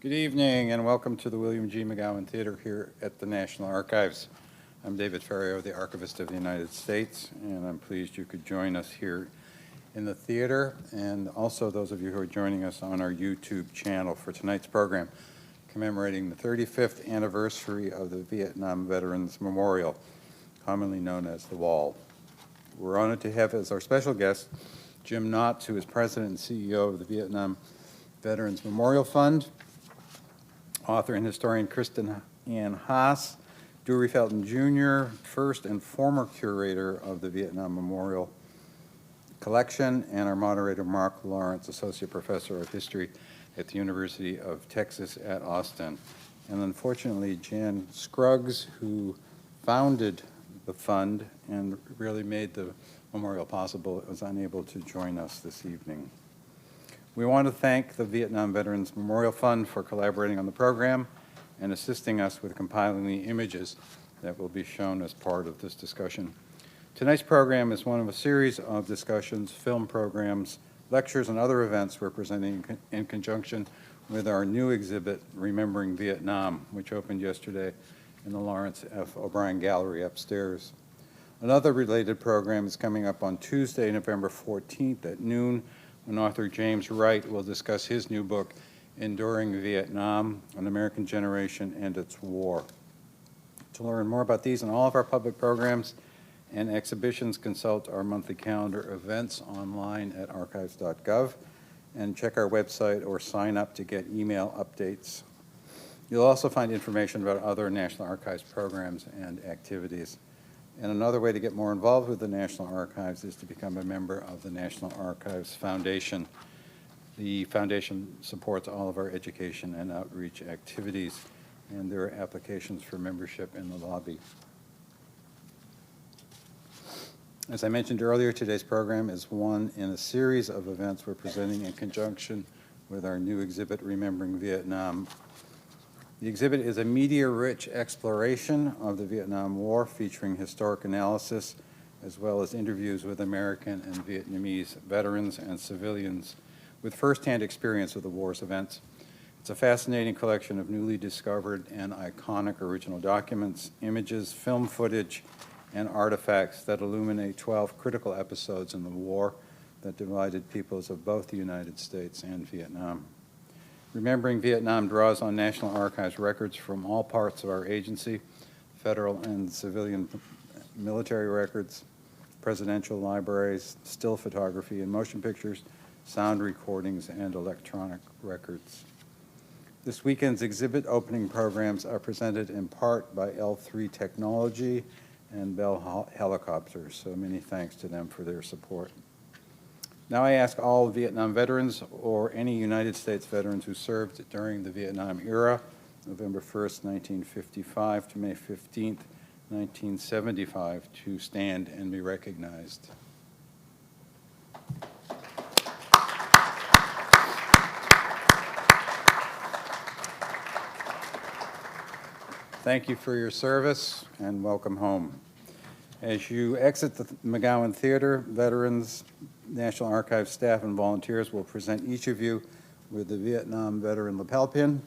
Good evening and welcome to the William G. McGowan Theater here at the National Archives. I'm David Ferriero, the Archivist of the United States, and I'm pleased you could join us here in the theater, and also those of you who are joining us on our YouTube channel for tonight's program, commemorating the 35th anniversary of the Vietnam Veterans Memorial, commonly known as the Wall. We're honored to have as our special guest Jim Knox, who is President and CEO of the Vietnam Veterans Memorial Fund, author and historian Kristin Ann Hass, Dewey Felton Jr., first and former curator of the Vietnam Memorial Collection, and our moderator Mark Lawrence, Associate Professor of History at the University of Texas at Austin. And unfortunately, Jan Scruggs, who founded the fund and really made the memorial possible, was unable to join us this evening. We want to thank the Vietnam Veterans Memorial Fund for collaborating on the program and assisting us with compiling the images that will be shown as part of this discussion. Tonight's program is one of a series of discussions, film programs, lectures, and other events we're presenting in conjunction with our new exhibit, Remembering Vietnam, which opened yesterday in the Lawrence F. O'Brien Gallery upstairs. Another related program is coming up on Tuesday, November 14th at noon, when author James Wright will discuss his new book, Enduring Vietnam, An American Generation and Its War. To learn more about these and all of our public programs and exhibitions, consult our monthly calendar events online at archives.gov and check our website or sign up to get email updates. You'll also find information about other National Archives programs and activities. And another way to get more involved with the National Archives is to become a member of the National Archives Foundation. The foundation supports all of our education and outreach activities, and there are applications for membership in the lobby. As I mentioned earlier, today's program is one in a series of events we're presenting in conjunction with our new exhibit, Remembering Vietnam. The exhibit is a media-rich exploration of the Vietnam War, featuring historic analysis as well as interviews with American and Vietnamese veterans and civilians with firsthand experience of the war's events. It's a fascinating collection of newly discovered and iconic original documents, images, film footage, and artifacts that illuminate 12 critical episodes in the war that divided peoples of both the United States and Vietnam. Remembering Vietnam draws on National Archives records from all parts of our agency, federal and civilian military records, presidential libraries, still photography and motion pictures, sound recordings, and electronic records. This weekend's exhibit opening programs are presented in part by L3 Technology and Bell Helicopters, so many thanks to them for their support. Now I ask all Vietnam veterans or any United States veterans who served during the Vietnam era, November 1st, 1955 to May 15th, 1975, to stand and be recognized. Thank you for your service and welcome home. As you exit the McGowan Theater, veterans, National Archives staff, and volunteers will present each of you with the Vietnam Veteran lapel pin.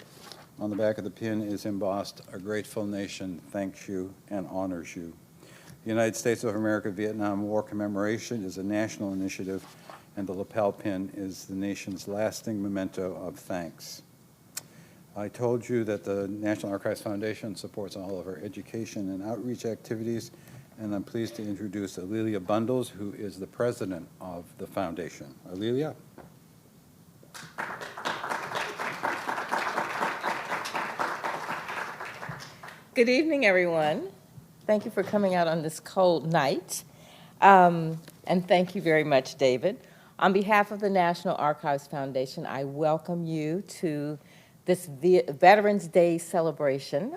On the back of the pin is embossed, "A grateful nation thanks you and honors you." The United States of America Vietnam War Commemoration is a national initiative, and the lapel pin is the nation's lasting memento of thanks. I told you that the National Archives Foundation supports all of our education and outreach activities, and I'm pleased to introduce Alelia Bundles, who is the president of the foundation. Alelia? Good evening, everyone. Thank you for coming out on this cold night. And thank you very much, David. On behalf of the National Archives Foundation, I welcome you to this Veterans Day celebration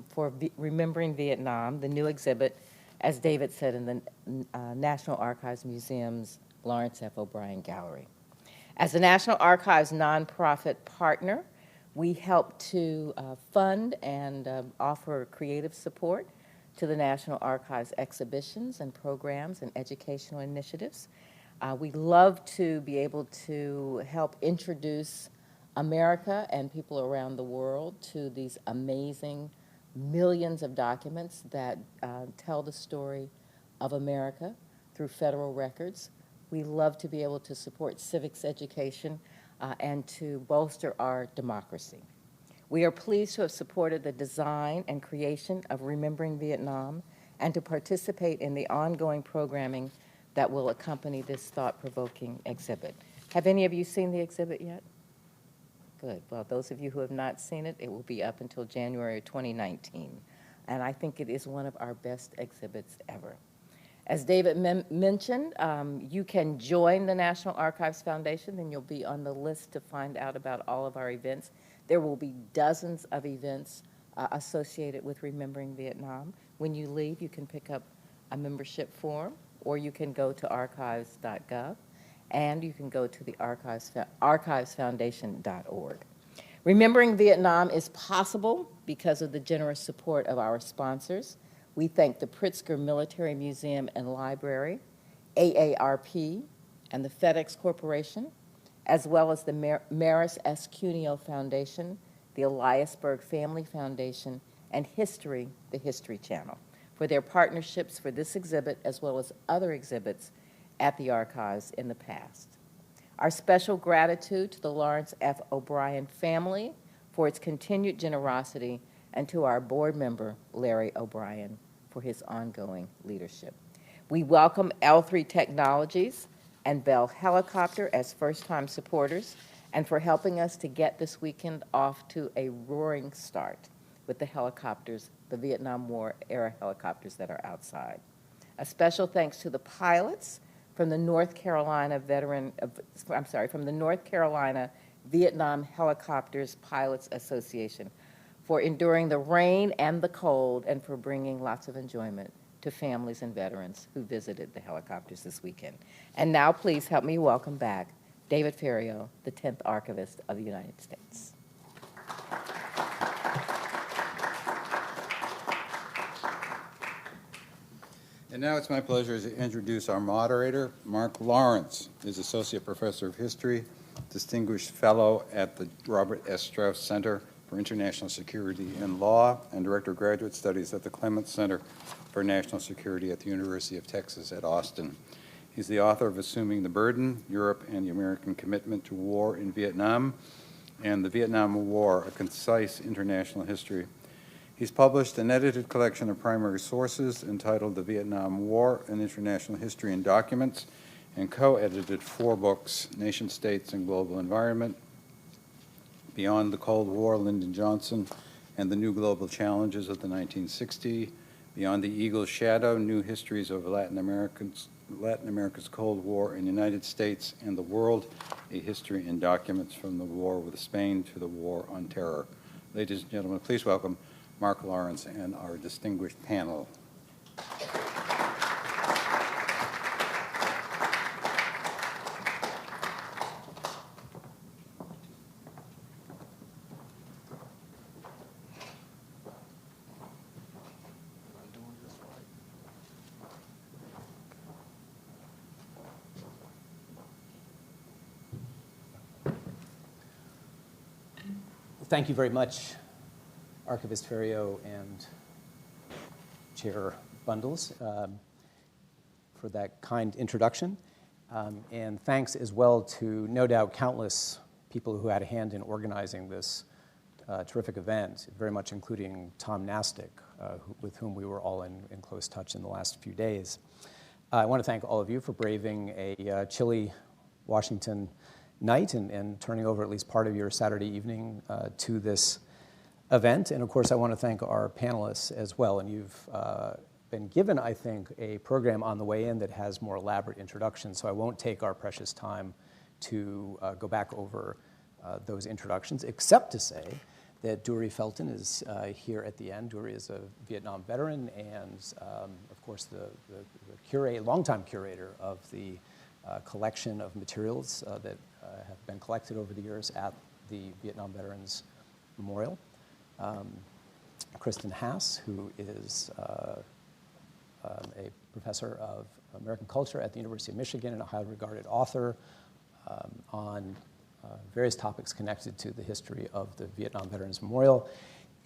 for Remembering Vietnam, the new exhibit, as David said, in the National Archives Museum's Lawrence F. O'Brien Gallery. As the National Archives nonprofit partner, we help to fund and offer creative support to the National Archives exhibitions and programs and educational initiatives. We love to be able to help introduce America and people around the world to these amazing millions of documents that tell the story of America through federal records. We love to be able to support civics education and to bolster our democracy. We are pleased to have supported the design and creation of Remembering Vietnam and to participate in the ongoing programming that will accompany this thought-provoking exhibit. Have any of you seen the exhibit yet? Good. Well, those of you who have not seen it, it will be up until January 2019. And I think it is one of our best exhibits ever. As David mentioned, you can join the National Archives Foundation, and you'll be on the list to find out about all of our events. There will be dozens of events associated with Remembering Vietnam. When you leave, you can pick up a membership form, or you can go to archives.gov, and you can go to the archivesfoundation.org. Remembering Vietnam is possible because of the generous support of our sponsors. We thank the Pritzker Military Museum and Library, AARP, and the FedEx Corporation, as well as the Maris S. Cuneo Foundation, the Eliasberg Family Foundation, and History, the History Channel, for their partnerships for this exhibit as well as other exhibits at the archives in the past. Our special gratitude to the Lawrence F. O'Brien family for its continued generosity, and to our board member, Larry O'Brien, for his ongoing leadership. We welcome L3 Technologies and Bell Helicopter as first-time supporters, and for helping us to get this weekend off to a roaring start with the helicopters, the Vietnam War era helicopters that are outside. A special thanks to the pilots from the North Carolina Vietnam Helicopters Pilots Association for enduring the rain and the cold and for bringing lots of enjoyment to families and veterans who visited the helicopters this weekend. And now please help me welcome back David Ferriero, the 10th Archivist of the United States. And now it's my pleasure to introduce our moderator, Mark Lawrence, is Associate Professor of History, Distinguished Fellow at the Robert S. Strauss Center for International Security and Law, and Director of Graduate Studies at the Clements Center for National Security at the University of Texas at Austin. He's the author of Assuming the Burden, Europe and the American Commitment to War in Vietnam, and The Vietnam War, A Concise International History. He's published an edited collection of primary sources entitled The Vietnam War, An International History and Documents, and co-edited 4 books, Nation States and Global Environment, Beyond the Cold War, Lyndon Johnson, and the New Global Challenges of the 1960s, Beyond the Eagle's Shadow, New Histories of Latin America's Cold War in the United States and the World, A History and Documents from the War with Spain to the War on Terror. Ladies and gentlemen, please welcome Mark Lawrence and our distinguished panel. Thank you very much, Archivist Ferriero and Chair Bundles, for that kind introduction. And thanks as well to, no doubt, countless people who had a hand in organizing this terrific event, very much including Tom Nastic, with whom we were all in close touch in the last few days. I want to thank all of you for braving a chilly Washington night and turning over at least part of your Saturday evening to this event. And of course, I want to thank our panelists as well. And you've been given, I think, a program on the way in that has more elaborate introductions, so I won't take our precious time to go back over those introductions, except to say that Dury Felton is here at the end. Dury is a Vietnam veteran and, of course, the longtime curator of the collection of materials that have been collected over the years at the Vietnam Veterans Memorial. Kristin Hass, who is a professor of American culture at the University of Michigan and a highly regarded author on various topics connected to the history of the Vietnam Veterans Memorial,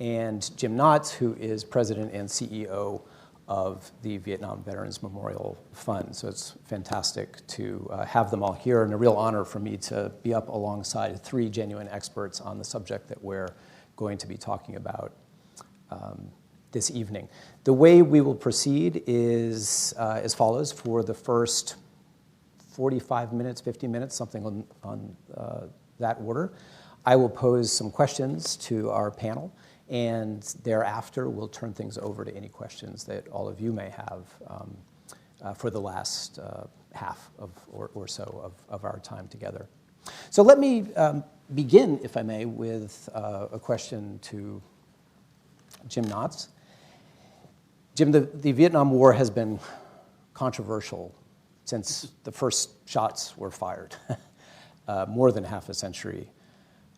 and Jim Knox, who is President and CEO of the Vietnam Veterans Memorial Fund. So it's fantastic to have them all here, and a real honor for me to be up alongside three genuine experts on the subject that we're going to be talking about this evening. The way we will proceed is as follows. For the first 45 minutes, 50 minutes, something on that order, I will pose some questions to our panel, and thereafter we'll turn things over to any questions that all of you may have for the last half or so of our time together. So let me begin, if I may, with a question to Jim Knox. Jim, the Vietnam War has been controversial since the first shots were fired more than half a century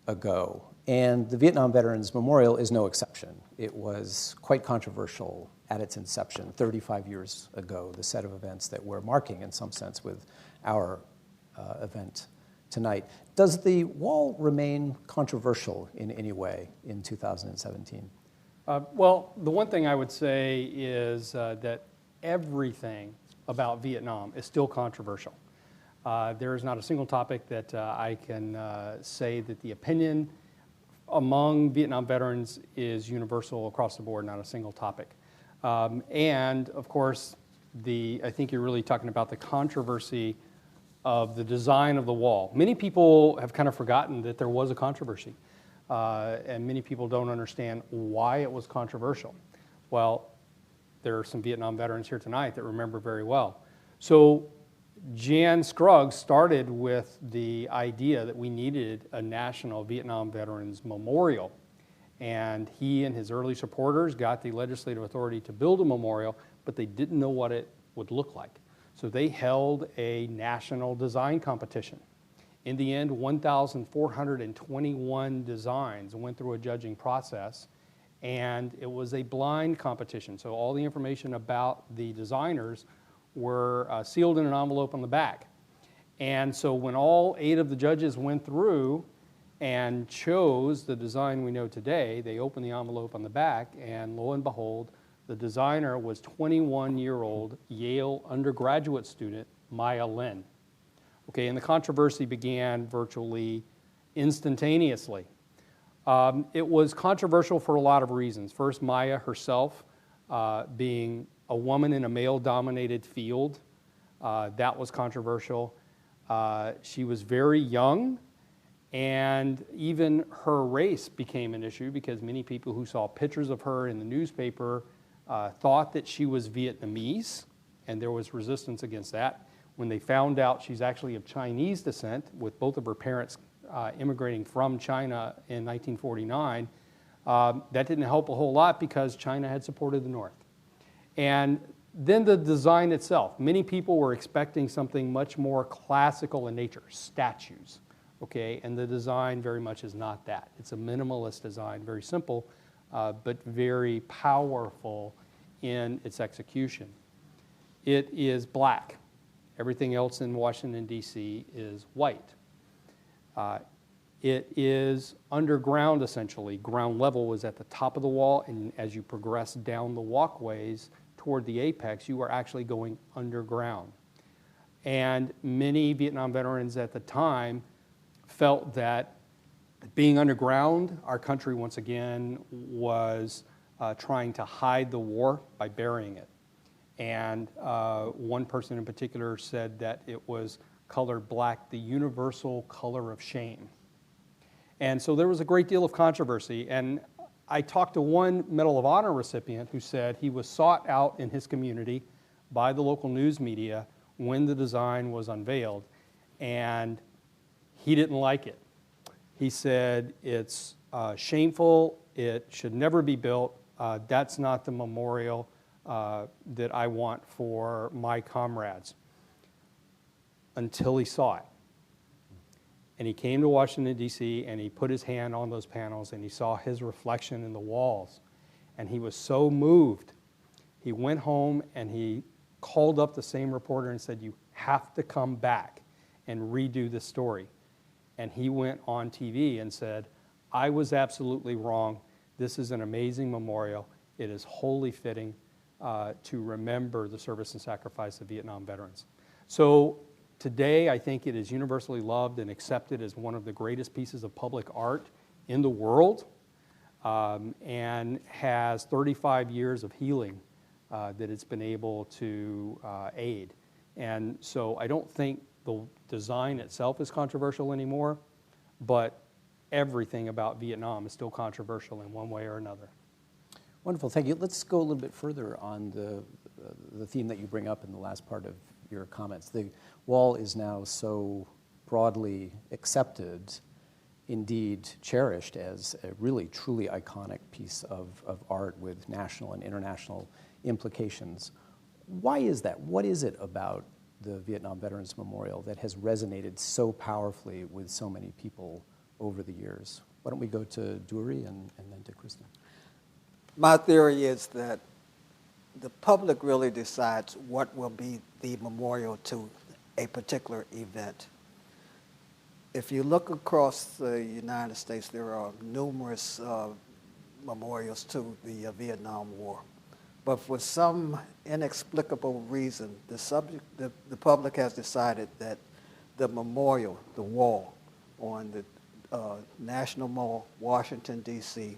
ago. And the Vietnam Veterans Memorial is no exception. It was quite controversial at its inception 35 years ago, the set of events that we're marking in some sense with our event tonight. Does the wall remain controversial in any way in 2017? Well, the one thing I would say is that everything about Vietnam is still controversial. There is not a single topic that I can say that the opinion among Vietnam veterans is universal across the board, not a single topic. And of course, I think you're really talking about the controversy of the design of the wall. Many people have kind of forgotten that there was a controversy. And many people don't understand why it was controversial. Well, there are some Vietnam veterans here tonight that remember very well. So Jan Scruggs started with the idea that we needed a national Vietnam Veterans Memorial. And he and his early supporters got the legislative authority to build a memorial, but they didn't know what it would look like. So they held a national design competition. In the end, 1,421 designs went through a judging process, and it was a blind competition. So all the information about the designers were sealed in an envelope on the back. And so when all 8 of the judges went through and chose the design we know today, they opened the envelope on the back, and lo and behold, the designer was 21-year-old Yale undergraduate student Milan. Okay, and the controversy began virtually instantaneously. It was controversial for a lot of reasons. First, Maya herself being a woman in a male-dominated field, that was controversial. She was very young, and even her race became an issue because many people who saw pictures of her in the newspaper thought that she was Vietnamese, and there was resistance against that. When they found out she's actually of Chinese descent, with both of her parents immigrating from China in 1949, that didn't help a whole lot because China had supported the North. And then the design itself. Many people were expecting something much more classical in nature, statues, okay? And the design very much is not that. It's a minimalist design, very simple, but very powerful in its execution. It is black. Everything else in Washington, D.C. is white. It is underground, essentially. Ground level was at the top of the wall, and as you progress down the walkways toward the apex, you are actually going underground. And many Vietnam veterans at the time felt that being underground, our country once again was trying to hide the war by burying it. And one person in particular said that it was colored black, the universal color of shame. And so there was a great deal of controversy. And I talked to one Medal of Honor recipient who said he was sought out in his community by the local news media when the design was unveiled, and he didn't like it. He said, it's shameful, it should never be built, that's not the memorial that I want for my comrades, until he saw it. And he came to Washington, D.C., and he put his hand on those panels, and he saw his reflection in the walls. And he was so moved. He went home, and he called up the same reporter and said, you have to come back and redo this story. and he went on TV and said, I was absolutely wrong. This is an amazing memorial. It is wholly fitting to remember the service and sacrifice of Vietnam veterans. So today, I think it is universally loved and accepted as one of the greatest pieces of public art in the world, and has 35 years of healing that it's been able to aid. And so I don't think the design itself is controversial anymore, but everything about Vietnam is still controversial in one way or another. Wonderful, thank you. Let's go a little bit further on the theme that you bring up in the last part of your comments. The wall is now so broadly accepted, indeed cherished, as a really truly iconic piece of art with national and international implications. Why is that? What is it about the Vietnam Veterans Memorial that has resonated so powerfully with so many people over the years? Why don't we go to Dury and then to Kristin? My theory is that the public really decides what will be the memorial to a particular event. If you look across the United States, there are numerous memorials to the Vietnam War. But for some inexplicable reason, the public has decided that the memorial, the wall on the National Mall, Washington, D.C.,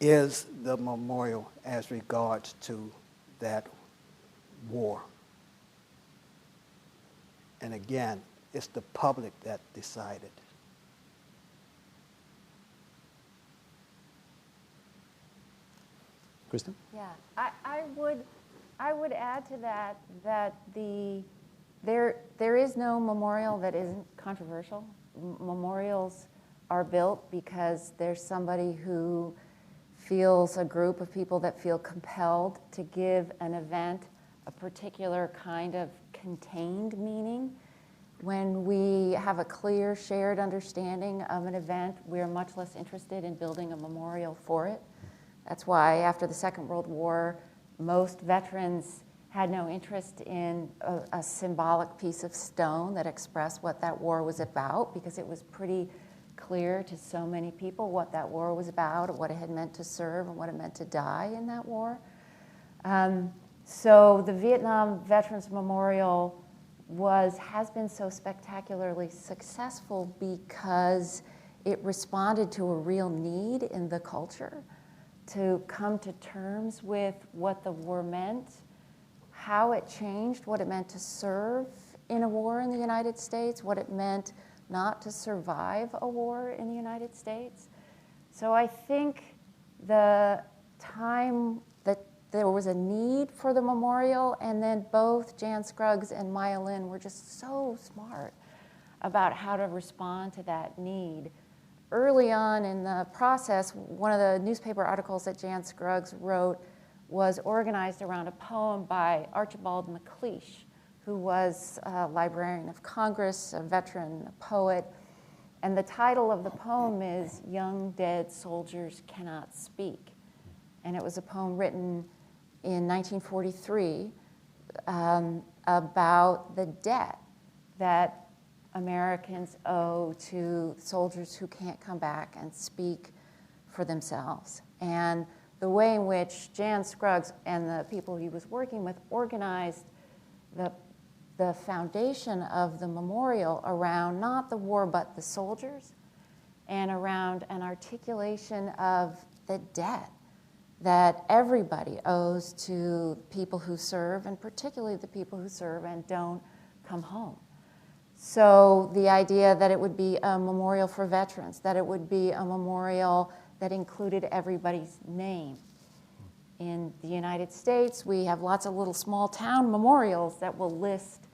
is the memorial as regards to that war. And again, it's the public that decided. Kristin? Yeah, I would add to that there is no memorial that isn't controversial. Memorials are built because there's somebody who feels, a group of people that feel compelled to give an event a particular kind of contained meaning. When we have a clear shared understanding of an event, we're much less interested in building a memorial for it. That's why after the Second World War, most veterans had no interest in a symbolic piece of stone that expressed what that war was about, because it was pretty clear to so many people what that war was about, what it had meant to serve, and what it meant to die in that war. So the Vietnam Veterans Memorial has been so spectacularly successful because it responded to a real need in the culture to come to terms with what the war meant, how it changed, what it meant to serve in a war in the United States, what it meant not to survive a war in the United States. So I think the time that there was a need for the memorial, and then both Jan Scruggs and Milan were just so smart about how to respond to that need. Early on in the process, one of the newspaper articles that Jan Scruggs wrote was organized around a poem by Archibald MacLeish, who was a Librarian of Congress, a veteran, a poet. And the title of the poem is "Young Dead Soldiers Cannot Speak." And it was a poem written in 1943 about the debt that Americans owe to soldiers who can't come back and speak for themselves. And the way in which Jan Scruggs and the people he was working with organized the foundation of the memorial around not the war but the soldiers, and around an articulation of the debt that everybody owes to people who serve, and particularly the people who serve and don't come home. So the idea that it would be a memorial for veterans, that it would be a memorial that included everybody's name. In the United States, we have lots of little small town memorials that will list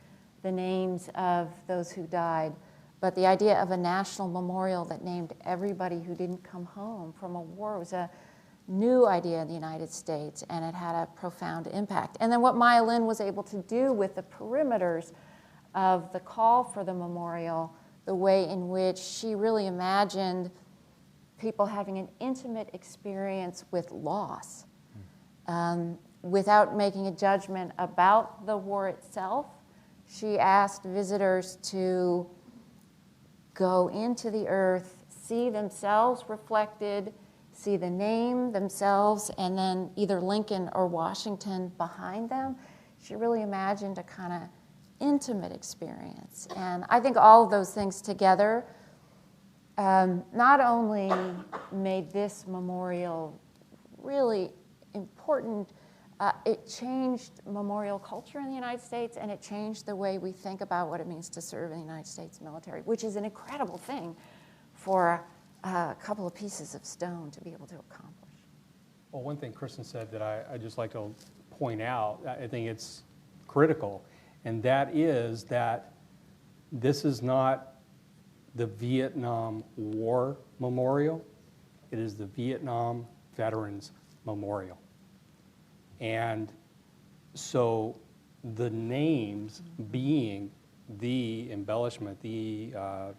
the names of those who died. But the idea of a national memorial that named everybody who didn't come home from a war was a new idea in the United States, and it had a profound impact. And then what Maya Lin was able to do with the perimeters of the call for the memorial, the way in which she really imagined people having an intimate experience with loss, without making a judgment about the war itself. She asked visitors to go into the earth, see themselves reflected, see the name themselves, and then either Lincoln or Washington behind them. She really imagined a kind of intimate experience. And I think all of those things together not only made this memorial really important, it changed memorial culture in the United States, and it changed the way we think about what it means to serve in the United States military, which is an incredible thing for a couple of pieces of stone to be able to accomplish. Well, one thing Kristin said that I'd just like to point out, I think it's critical, and that is that this is not the Vietnam War Memorial. It is the Vietnam Veterans Memorial. And so the names being the embellishment, the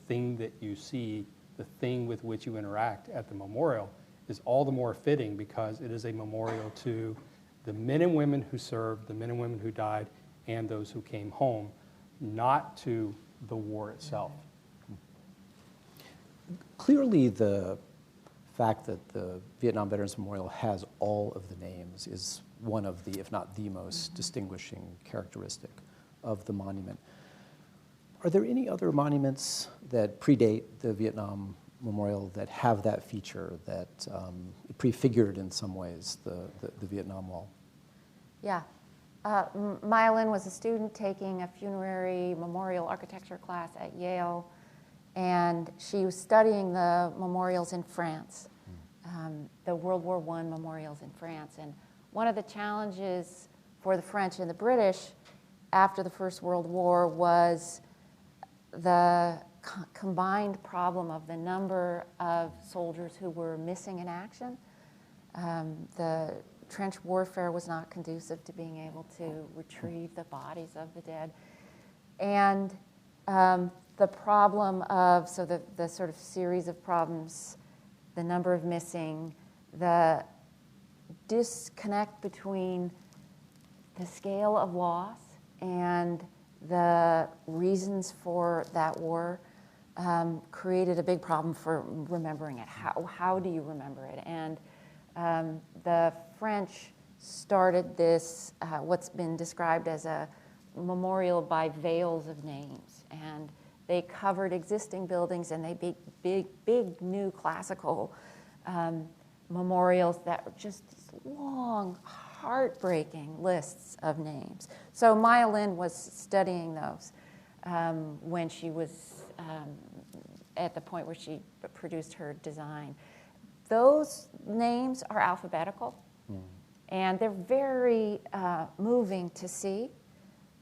thing that you see, the thing with which you interact at the memorial is all the more fitting because it is a memorial to the men and women who served, the men and women who died, and those who came home, not to the war itself. Clearly, the fact that the Vietnam Veterans Memorial has all of the names is one of the, if not the most distinguishing characteristic of the monument. Are there any other monuments that predate the Vietnam Memorial that have that feature, that prefigured in some ways the Vietnam Wall? Yeah. Milan was a student taking a funerary memorial architecture class at Yale, and she was studying the memorials in France, the World War I memorials in France. And one of the challenges for the French and the British after the First World War was the combined problem of the number of soldiers who were missing in action. The trench warfare was not conducive to being able to retrieve the bodies of the dead. And the problem of, so the sort of series of problems, the number of missing, the disconnect between the scale of loss and the reasons for that war created a big problem for remembering it. How do you remember it? And the French started this, what's been described as a memorial by veils of names. And they covered existing buildings, and they big new classical memorials that were just these long, heartbreaking lists of names. So Maya Lin was studying those when she was at the point where she produced her design. Those names are alphabetical, and they're very moving to see,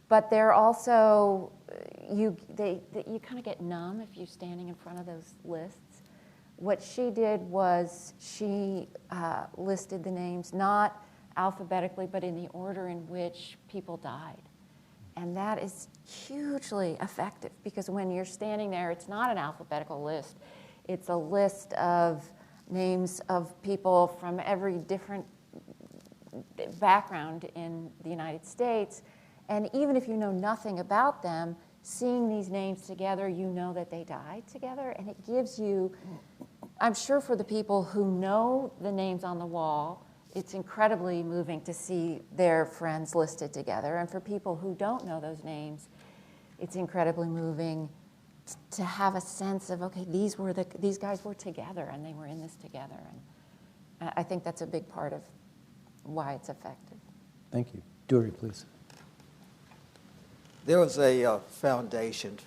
but they're also, you kind of get numb if you're standing in front of those lists. What she did was she listed the names not alphabetically, but in the order in which people died. And that is hugely effective because when you're standing there, it's not an alphabetical list. It's a list of names of people from every different background in the United States. And even if you know nothing about them, seeing these names together, you know that they died together. And it gives you, I'm sure for the people who know the names on the wall, it's incredibly moving to see their friends listed together. And for people who don't know those names, it's incredibly moving to have a sense of, okay, these guys were together and they were in this together. And I think that's a big part of why it's effective. Thank you. Dury, please. There was a foundation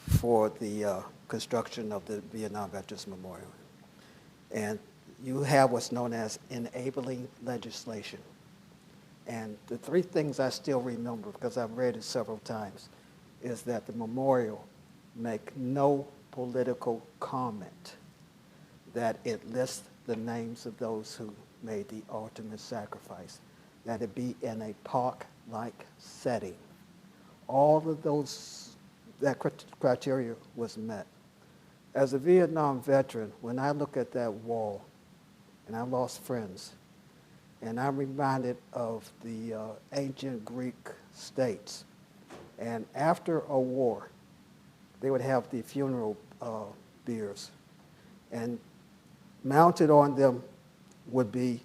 for the construction of the Vietnam Veterans Memorial. And you have what's known as enabling legislation. And the three things I still remember, because I've read it several times, is that the memorial make no political comment, that it lists the names of those who made the ultimate sacrifice, that it be in a park-like setting. All of those, that criteria was met. As a Vietnam veteran, when I look at that wall, and I lost friends, and I'm reminded of the ancient Greek states. And after a war, they would have the funeral biers. And mounted on them would be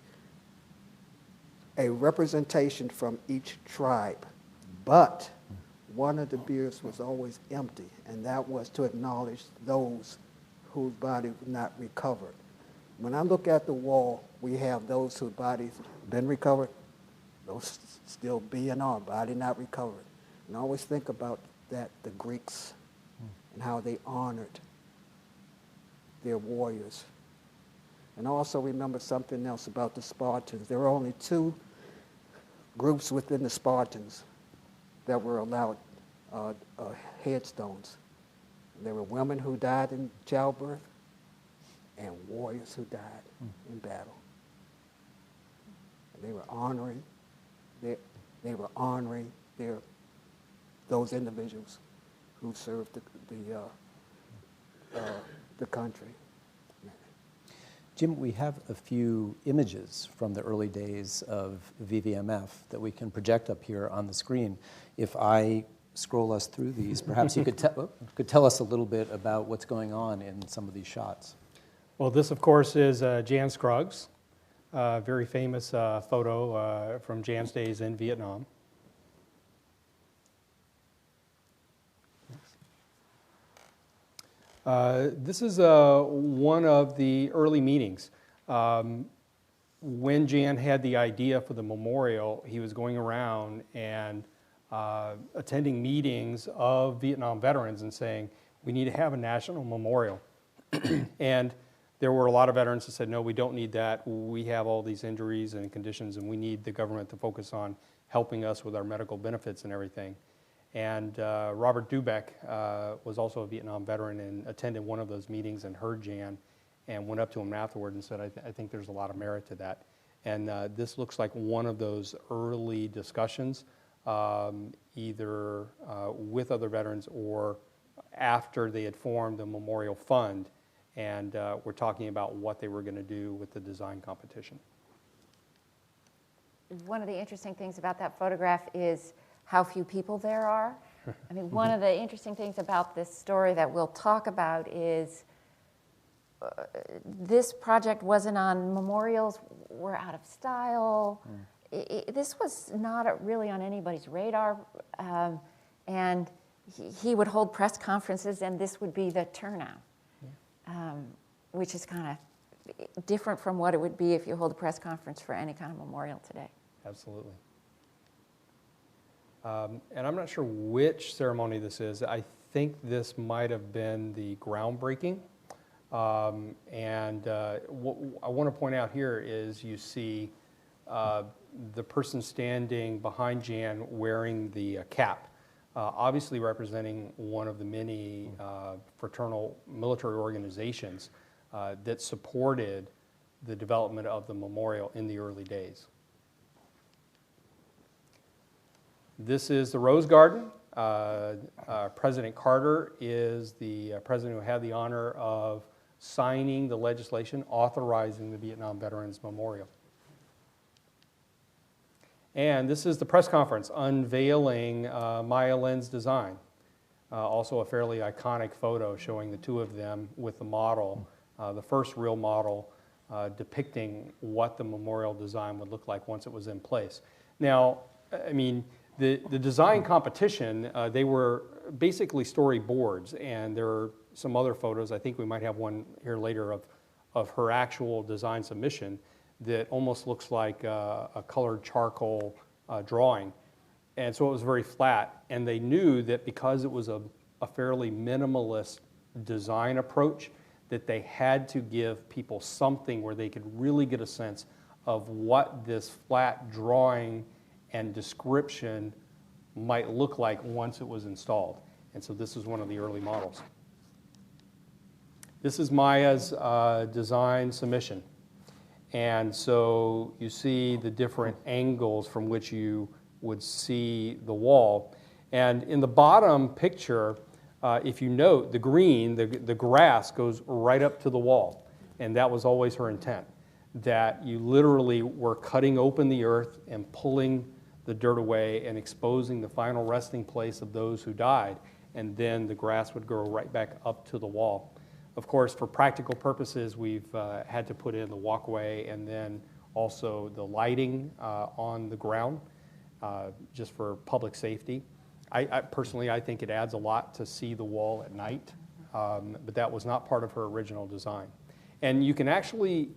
a representation from each tribe. But one of the biers was always empty, and that was to acknowledge those whose body was not recovered. When I look at the wall, we have those whose bodies been recovered, those still B&R, body not recovered. And I always think about that, the Greeks, and how they honored their warriors. And I also remember something else about the Spartans. There were only two groups within the Spartans that were allowed headstones. There were women who died in childbirth and warriors who died in battle. And they were honoring those individuals who served the country. Jim, we have a few images from the early days of VVMF that we can project up here on the screen. If I scroll us through these, perhaps you could tell us a little bit about what's going on in some of these shots. Well, this, of course, is Jan Scruggs, a very famous photo from Jan's days in Vietnam. This is one of the early meetings. When Jan had the idea for the memorial, he was going around and attending meetings of Vietnam veterans and saying, we need to have a national memorial. And there were a lot of veterans that said, no, we don't need that. We have all these injuries and conditions, and we need the government to focus on helping us with our medical benefits and everything. And Robert Dubeck was also a Vietnam veteran and attended one of those meetings and heard Jan and went up to him afterward and said, I think there's a lot of merit to that. And this looks like one of those early discussions, either with other veterans or after they had formed the Memorial Fund, and we're talking about what they were going to do with the design competition. One of the interesting things about that photograph is how few people there are. I mean, one of the interesting things about this story that we'll talk about is this project wasn't on memorials, were out of style. This was not really on anybody's radar. And he would hold press conferences, and this would be the turnout, which is kind of different from what it would be if you hold a press conference for any kind of memorial today. Absolutely. And I'm not sure which ceremony this is. I think this might have been the groundbreaking. What I want to point out here is you see the person standing behind Jan wearing the cap, obviously representing one of the many fraternal military organizations that supported the development of the memorial in the early days. This is the Rose Garden. President Carter is the president who had the honor of signing the legislation authorizing the Vietnam Veterans Memorial. And this is the press conference unveiling Milan's design. Also a fairly iconic photo showing the two of them with the model, the first real model depicting what the memorial design would look like once it was in place. Now, I mean, the design competition, they were basically storyboards, and there are some other photos. I think we might have one here later of her actual design submission that almost looks like a colored charcoal drawing. And so it was very flat, and they knew that because it was a fairly minimalist design approach, that they had to give people something where they could really get a sense of what this flat drawing and description might look like once it was installed. And so this is one of the early models. This is Maya's design submission. And so you see the different angles from which you would see the wall. And in the bottom picture, if you note, the green, the grass goes right up to the wall. And that was always her intent, that you literally were cutting open the earth and pulling the dirt away and exposing the final resting place of those who died. and then the grass would grow right back up to the wall. Of course, for practical purposes, we've had to put in the walkway and then also the lighting on the ground, just for public safety. I personally, I think it adds a lot to see the wall at night, but that was not part of her original design. And you can actually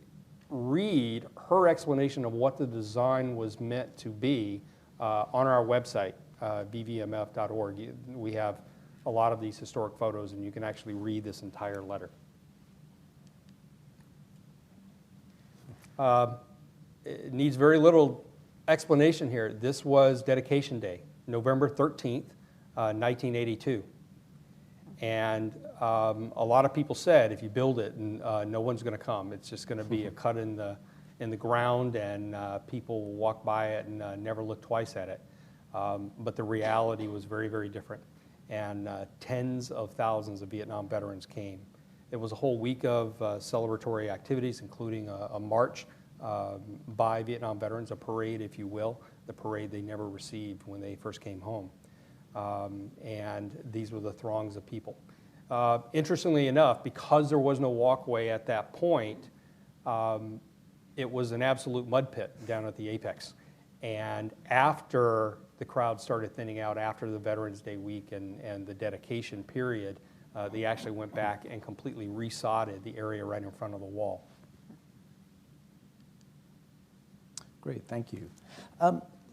read her explanation of what the design was meant to be on our website, vvmf.org. We have a lot of these historic photos, and you can actually read this entire letter. It needs very little explanation here. This was dedication day, November 13th, 1982. And a lot of people said, if you build it, no one's going to come. It's just going to be a cut in the ground, and people will walk by it and never look twice at it. But the reality was very, very different. And tens of thousands of Vietnam veterans came. It was a whole week of celebratory activities, including a march by Vietnam veterans, a parade, if you will, the parade they never received when they first came home. And these were the throngs of people. Interestingly enough, because there was no walkway at that point, it was an absolute mud pit down at the apex. And after the crowd started thinning out, after the Veterans Day week and the dedication period, they actually went back and completely resodded the area right in front of the wall. Great, thank you.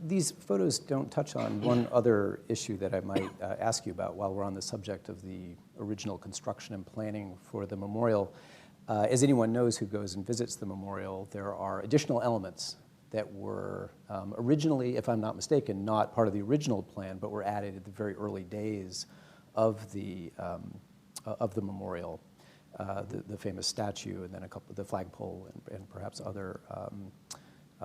These photos don't touch on one other issue that I might ask you about while we're on the subject of the original construction and planning for the memorial. As anyone knows who goes and visits the memorial, there are additional elements that were originally, if I'm not mistaken, not part of the original plan, but were added at the very early days of the memorial. The famous statue, and then a couple of the flagpole, and perhaps other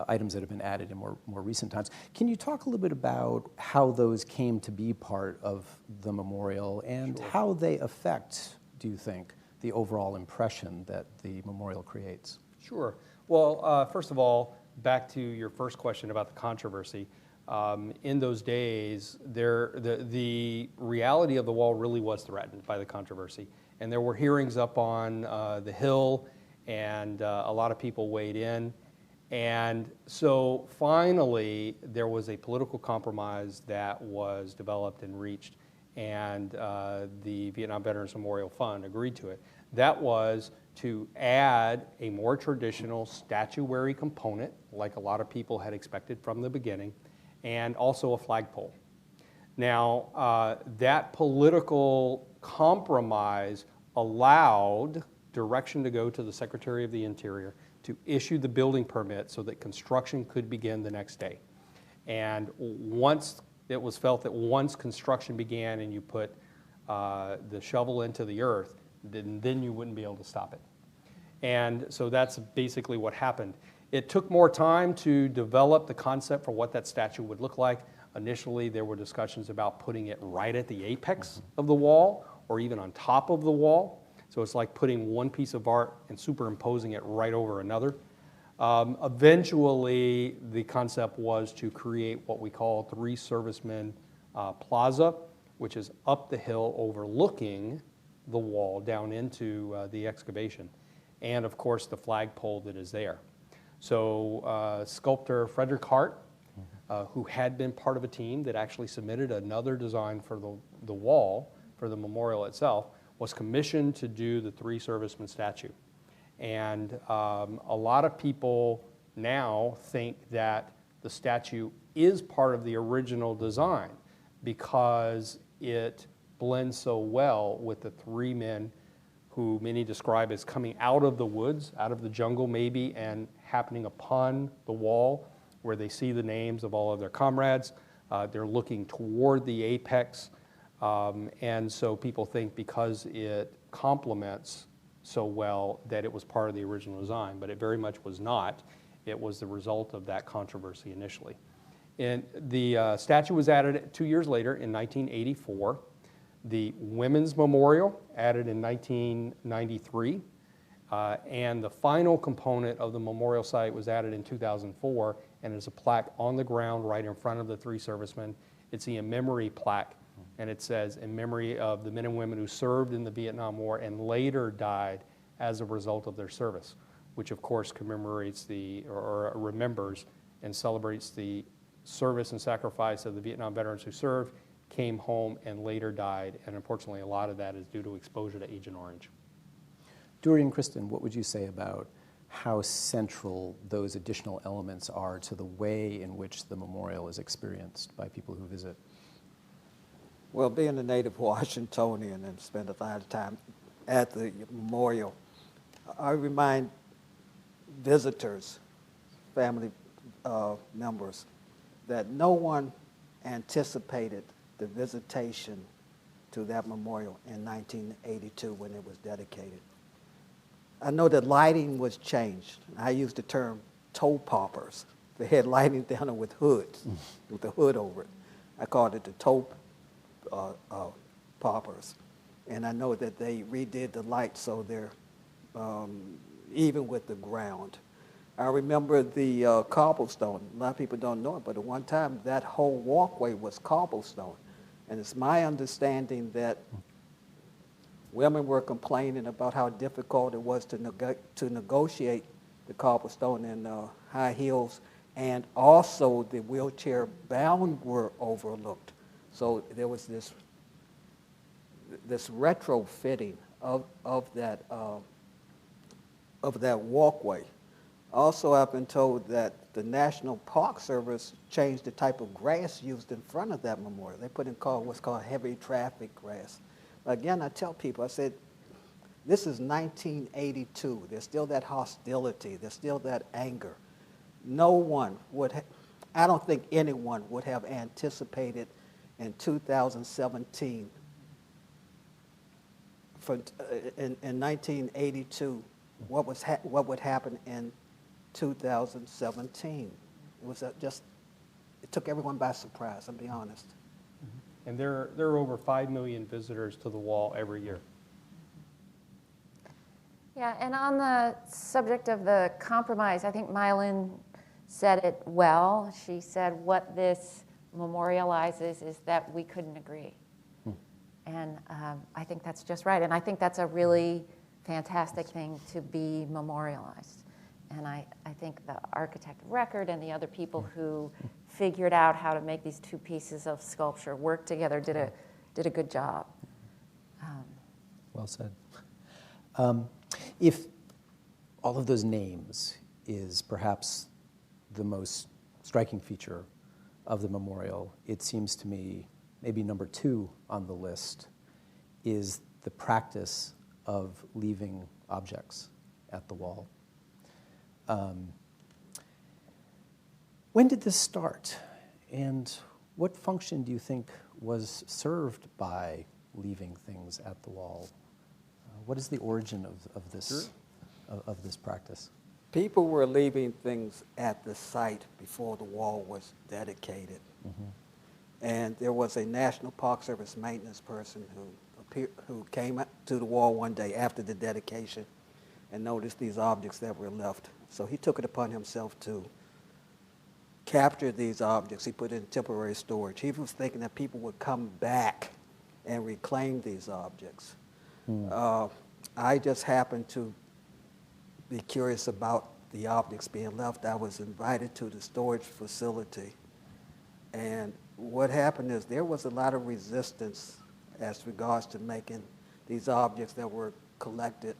items that have been added in more recent times. Can you talk a little bit about how those came to be part of the memorial and Sure. how they affect, do you think, the overall impression that the memorial creates? Sure. Well, first of all, back to your first question about the controversy. In those days, the reality of the wall really was threatened by the controversy. And there were hearings up on the Hill, and a lot of people weighed in. And so finally, there was a political compromise that was developed and reached, and the Vietnam Veterans Memorial Fund agreed to it. That was to add a more traditional statuary component, like a lot of people had expected from the beginning, and also a flagpole. Now, that political compromise allowed direction to go to the Secretary of the Interior to issue the building permit so that construction could begin the next day. And once it was felt that once construction began and you put the shovel into the earth, then you wouldn't be able to stop it. And so that's basically what happened. It took more time to develop the concept for what that statue would look like. Initially, there were discussions about putting it right at the apex of the wall or even on top of the wall. So it's like putting one piece of art and superimposing it right over another. Eventually, the concept was to create what we call Three Servicemen Plaza, which is up the hill overlooking the wall down into the excavation. And of course, the flagpole that is there. So sculptor Frederick Hart, who had been part of a team that actually submitted another design for the wall, for the memorial itself, was commissioned to do the Three Servicemen statue. And a lot of people now think that the statue is part of the original design because it blends so well with the three men who many describe as coming out of the woods, out of the jungle maybe, and happening upon the wall where they see the names of all of their comrades. They're looking toward the apex. And so people think because it complements so well that it was part of the original design, but it very much was not. It was the result of that controversy initially. And the statue was added 2 years later in 1984. The Women's Memorial added in 1993. And the final component of the memorial site was added in 2004, and there's a plaque on the ground right in front of the three servicemen. It's the memory plaque And it says, in memory of the men and women who served in the Vietnam War and later died as a result of their service, which of course commemorates or remembers and celebrates the service and sacrifice of the Vietnam veterans who served, came home, and later died. And unfortunately, a lot of that is due to exposure to Agent Orange. Dorian, Kristin, what would you say about how central those additional elements are to the way in which the memorial is experienced by people who visit? Well, being a native Washingtonian and spent a lot of time at the memorial, I remind visitors, family members, that no one anticipated the visitation to that memorial in 1982 when it was dedicated. I know that lighting was changed. I used the term toe poppers. They had lighting down with hoods, with the hood over it. I called it the toe poppers. And I know that they redid the lights so they're even with the ground. I remember the cobblestone. A lot of people don't know it, but at one time that whole walkway was cobblestone. And it's my understanding that women were complaining about how difficult it was to negotiate the cobblestone in high heels, and also the wheelchair bound were overlooked. So there was this retrofitting of that walkway. Also, I've been told that the National Park Service changed the type of grass used in front of that memorial. They put in what's called heavy traffic grass. Again, I tell people, I said, this is 1982. There's still that hostility. There's still that anger. No one would, I don't think anyone would have anticipated in 2017, in 1982, what would happen in 2017. It was it took everyone by surprise, I'll be honest. And there are over 5 million visitors to the wall every year. Yeah, and on the subject of the compromise, I think Milan said it well. She said what this memorializes is that we couldn't agree. And I think that's just right. And I think that's a really fantastic thing to be memorialized. And I think the architect of record and the other people who figured out how to make these two pieces of sculpture work together did a good job. Well said. If all of those names is perhaps the most striking feature of the memorial, it seems to me maybe number 2 on the list is the practice of leaving objects at the wall. When did this start, and what function do you think was served by leaving things at the wall? What is the origin of this practice? People were leaving things at the site before the wall was dedicated. And there was a National Park Service maintenance person who came to the wall one day after the dedication and noticed these objects that were left. So he took it upon himself to capture these objects. He put it in temporary storage. He was thinking that people would come back and reclaim these objects. I just happened to be curious about the objects being left. I was invited to the storage facility. And what happened is there was a lot of resistance as regards to making these objects that were collected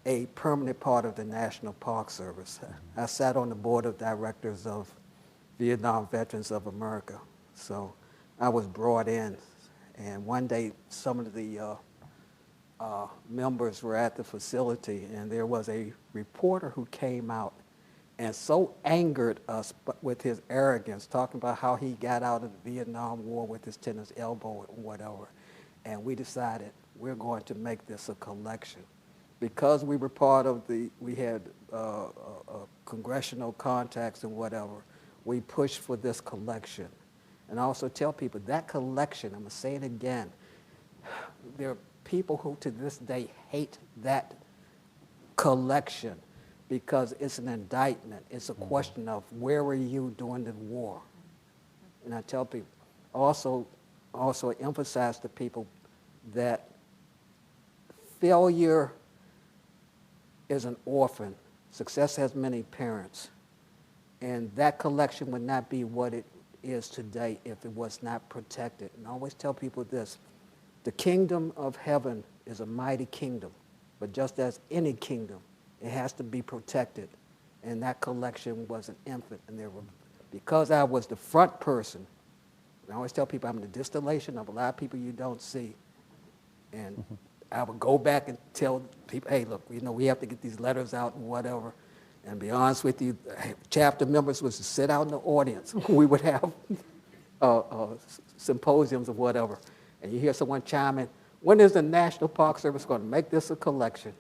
a permanent part of the National Park Service. I sat on the board of directors of Vietnam Veterans of America. So I was brought in, and one day some of the members were at the facility, and there was a reporter who came out and so angered us with his arrogance, talking about how he got out of the Vietnam War with his tennis elbow and whatever. And we decided we're going to make this a collection. Because we were part of we had congressional contacts and whatever, we pushed for this collection. And I also tell people that collection, I'm going to say it again, there are people who to this day hate that collection because it's an indictment. It's a question of where were you during the war? And I tell people, also also emphasize to people that failure is an orphan. Success has many parents. And that collection would not be what it is today if it was not protected. And I always tell people this, the kingdom of heaven is a mighty kingdom, but just as any kingdom, it has to be protected. And that collection was an infant. And there were, because I was the front person, I always tell people I'm the distillation of a lot of people you don't see. And I would go back and tell people, hey, look, you know, we have to get these letters out and whatever. And be honest with you, chapter members was to sit out in the audience. We would have symposiums or whatever. And you hear someone chime in, when is the National Park Service going to make this a collection?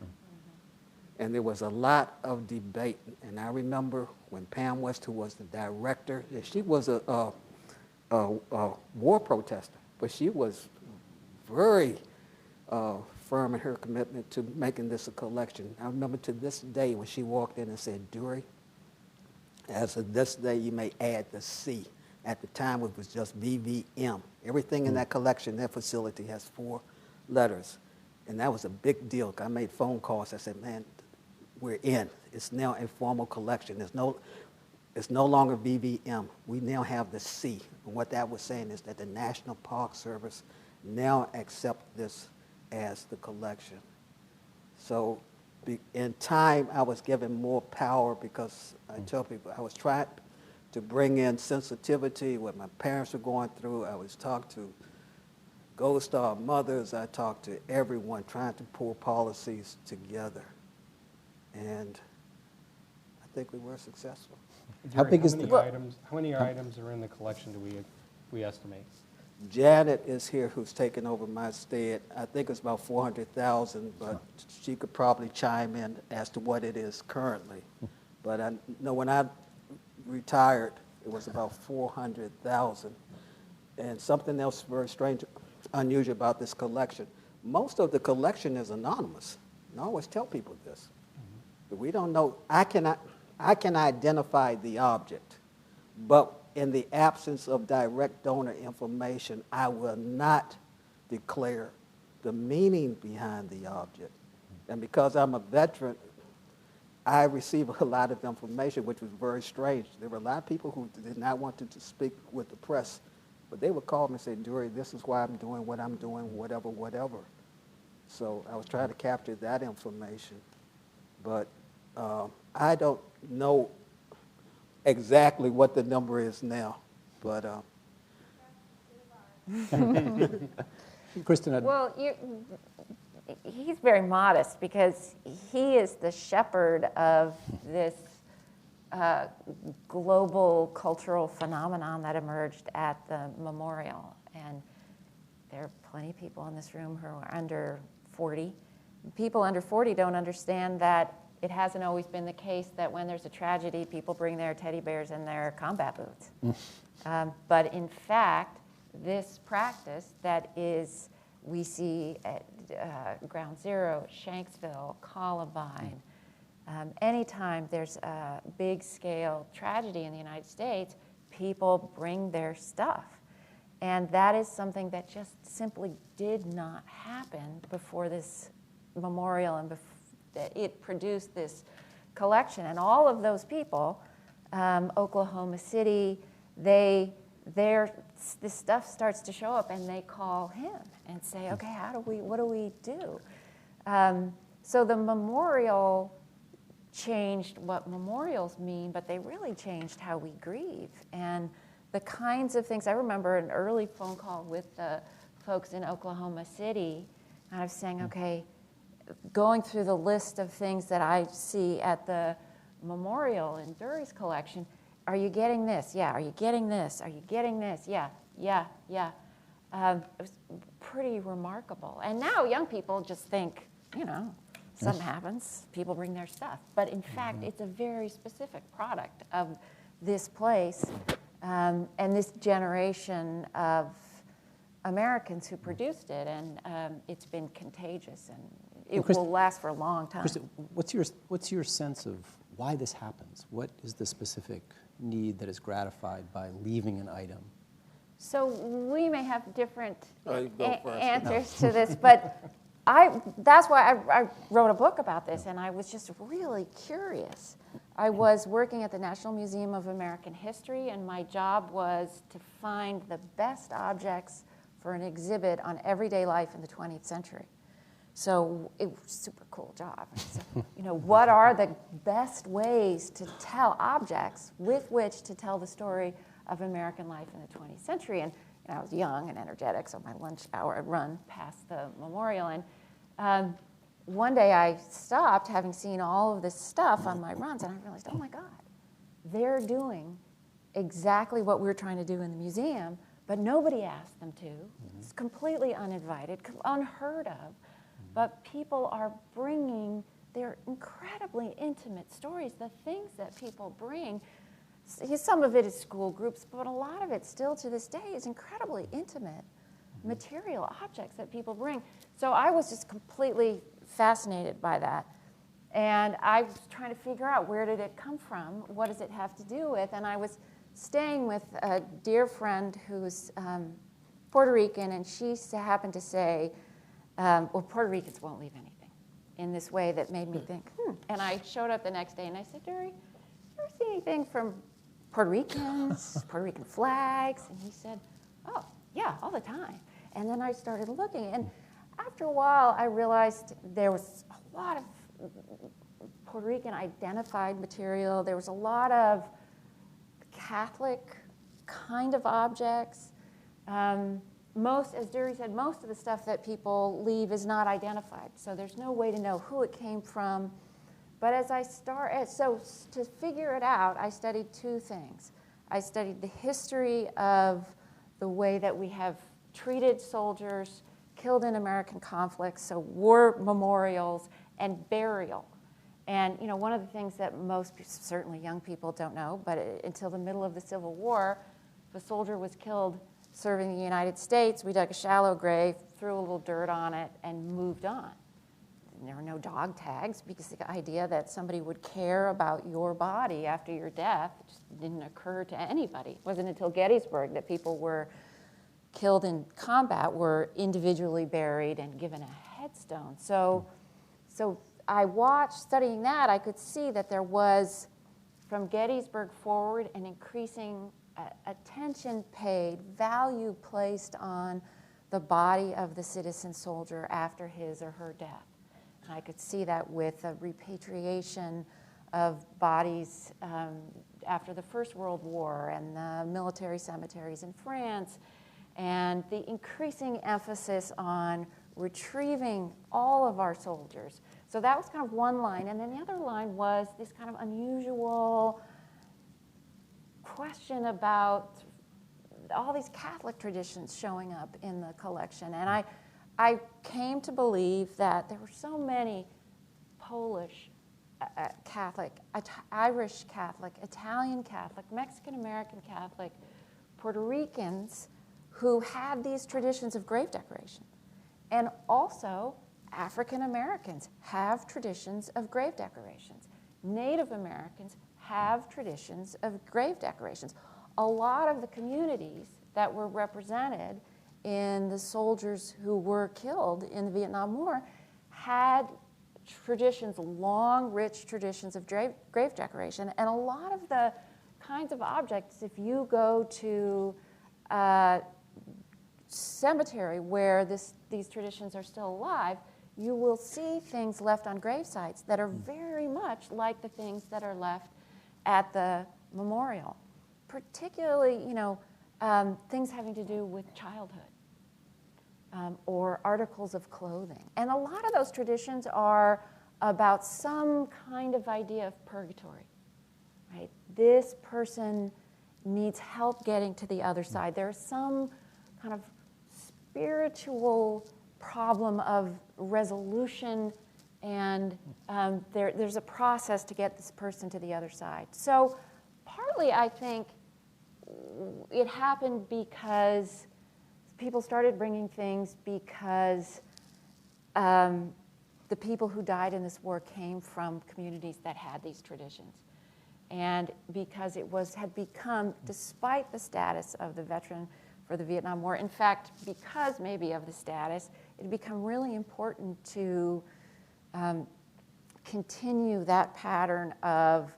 And there was a lot of debate. And I remember when Pam West, who was the director, she was a war protester, but she was very firm in her commitment to making this a collection. I remember to this day when she walked in and said, Dury, as of this day you may add the C. At the time it was just VVM. Everything in that collection, that facility has 4 letters. And that was a big deal. I made phone calls. I said, man, we're in. It's now a formal collection. It's no longer VVM. We now have the C. And what that was saying is that the National Park Service now accept this as the collection. So in time, I was given more power because I tell people I was trying to bring in sensitivity, what my parents were going through. I was talking to Gold Star mothers. I talked to everyone trying to pull policies together. And I think we were successful. How big is many the- items? How many items are in the collection do we estimate? Janet is here who's taken over my stead. I think it's about 400,000, but she could probably chime in as to what it is currently. But I know when I retired, it was about 400,000. And something else very strange, unusual about this collection, most of the collection is anonymous. And I always tell people this. But we don't know, I can identify the object, but in the absence of direct donor information, I will not declare the meaning behind the object. And because I'm a veteran, I receive a lot of information, which was very strange. There were a lot of people who did not want to speak with the press, but they would call me and say, Dury, this is why I'm doing what I'm doing, whatever, whatever. So I was trying to capture that information. But I don't know exactly what the number is now, but Kristin, Well, he's very modest because he is the shepherd of this global cultural phenomenon that emerged at the memorial. And there are plenty of people in this room who are under 40. People under 40 don't understand that it hasn't always been the case that when there's a tragedy, people bring their teddy bears and their combat boots. But in fact, this practice that is, we see at Ground Zero, Shanksville, Columbine, anytime there's a big scale tragedy in the United States, people bring their stuff. And that is something that just simply did not happen before this memorial and before it produced this collection. And all of those people, Oklahoma City, this stuff starts to show up and they call him and say, okay, what do we do? So the memorial changed what memorials mean, but they really changed how we grieve. And the kinds of things, I remember an early phone call with the folks in Oklahoma City, and I was saying, okay, going through the list of things that I see at the memorial in Dury's collection, are you getting this? Yeah. Are you getting this? Are you getting this? Yeah. It was pretty remarkable. And now young people just think, something happens, people bring their stuff. But in fact, it's a very specific product of this place and this generation of Americans who produced it. And it's been contagious, and it will last for a long time. Kristin, what's your sense of why this happens? What is the specific need that is gratified by leaving an item So we may have different You go first. answers to this, but that's why I wrote a book about this, and I was just really curious. I was working at the National Museum of American History, and my job was to find the best objects for an exhibit on everyday life in the 20th century. So it was a super cool job. So, what are the best ways to tell objects with which to tell the story of American life in the 20th century? And I was young and energetic, so my lunch hour I'd run past the memorial. And one day I stopped, having seen all of this stuff on my runs, and I realized, oh my God, they're doing exactly what we're trying to do in the museum, but nobody asked them to. It's completely uninvited, unheard of. But people are bringing their incredibly intimate stories, the things that people bring. Some of it is school groups, but a lot of it still to this day is incredibly intimate material objects that people bring. So I was just completely fascinated by that. And I was trying to figure out, where did it come from? What does it have to do with? And I was staying with a dear friend who's Puerto Rican, and she happened to say, well, Puerto Ricans won't leave anything, in this way that made me think, And I showed up the next day and I said, Derry, you ever see anything from Puerto Ricans, Puerto Rican flags? And he said, oh, yeah, all the time. And then I started looking, and after a while I realized there was a lot of Puerto Rican identified material. There was a lot of Catholic kind of objects. As Derry said, most of the stuff that people leave is not identified, so there's no way to know who it came from. But as I so to figure it out, I studied two things. I studied the history of the way that we have treated soldiers killed in American conflicts, so war memorials and burial. And one of the things that most, certainly young people, don't know, but until the middle of the Civil War, if a soldier was killed serving the United States, we dug a shallow grave, threw a little dirt on it, and moved on. There were no dog tags, because the idea that somebody would care about your body after your death just didn't occur to anybody. It wasn't until Gettysburg that people were killed in combat were individually buried and given a headstone. So I watched, studying that, I could see that there was, from Gettysburg forward, an increasing attention paid, value placed on the body of the citizen soldier after his or her death. And I could see that with a repatriation of bodies after the First World War, and the military cemeteries in France, and the increasing emphasis on retrieving all of our soldiers. So that was kind of one line. And then the other line was this kind of unusual question about all these Catholic traditions showing up in the collection. And I came to believe that there were so many Polish Catholic, Irish Catholic, Italian Catholic, Mexican American Catholic, Puerto Ricans who had these traditions of grave decoration. And also African Americans have traditions of grave decorations. Native Americans have traditions of grave decorations. A lot of the communities that were represented in the soldiers who were killed in the Vietnam War had traditions, long, rich traditions of grave decoration. And a lot of the kinds of objects, if you go to a cemetery where these traditions are still alive, you will see things left on grave sites that are very much like the things that are left at the memorial, particularly, things having to do with childhood or articles of clothing. And a lot of those traditions are about some kind of idea of purgatory, right? This person needs help getting to the other side. There's some kind of spiritual problem of resolution, and there's a process to get this person to the other side. So partly I think it happened because people started bringing things because the people who died in this war came from communities that had these traditions. And because it had become, despite the status of the veteran for the Vietnam War. In fact, because maybe of the status, it had become really important to continue that pattern of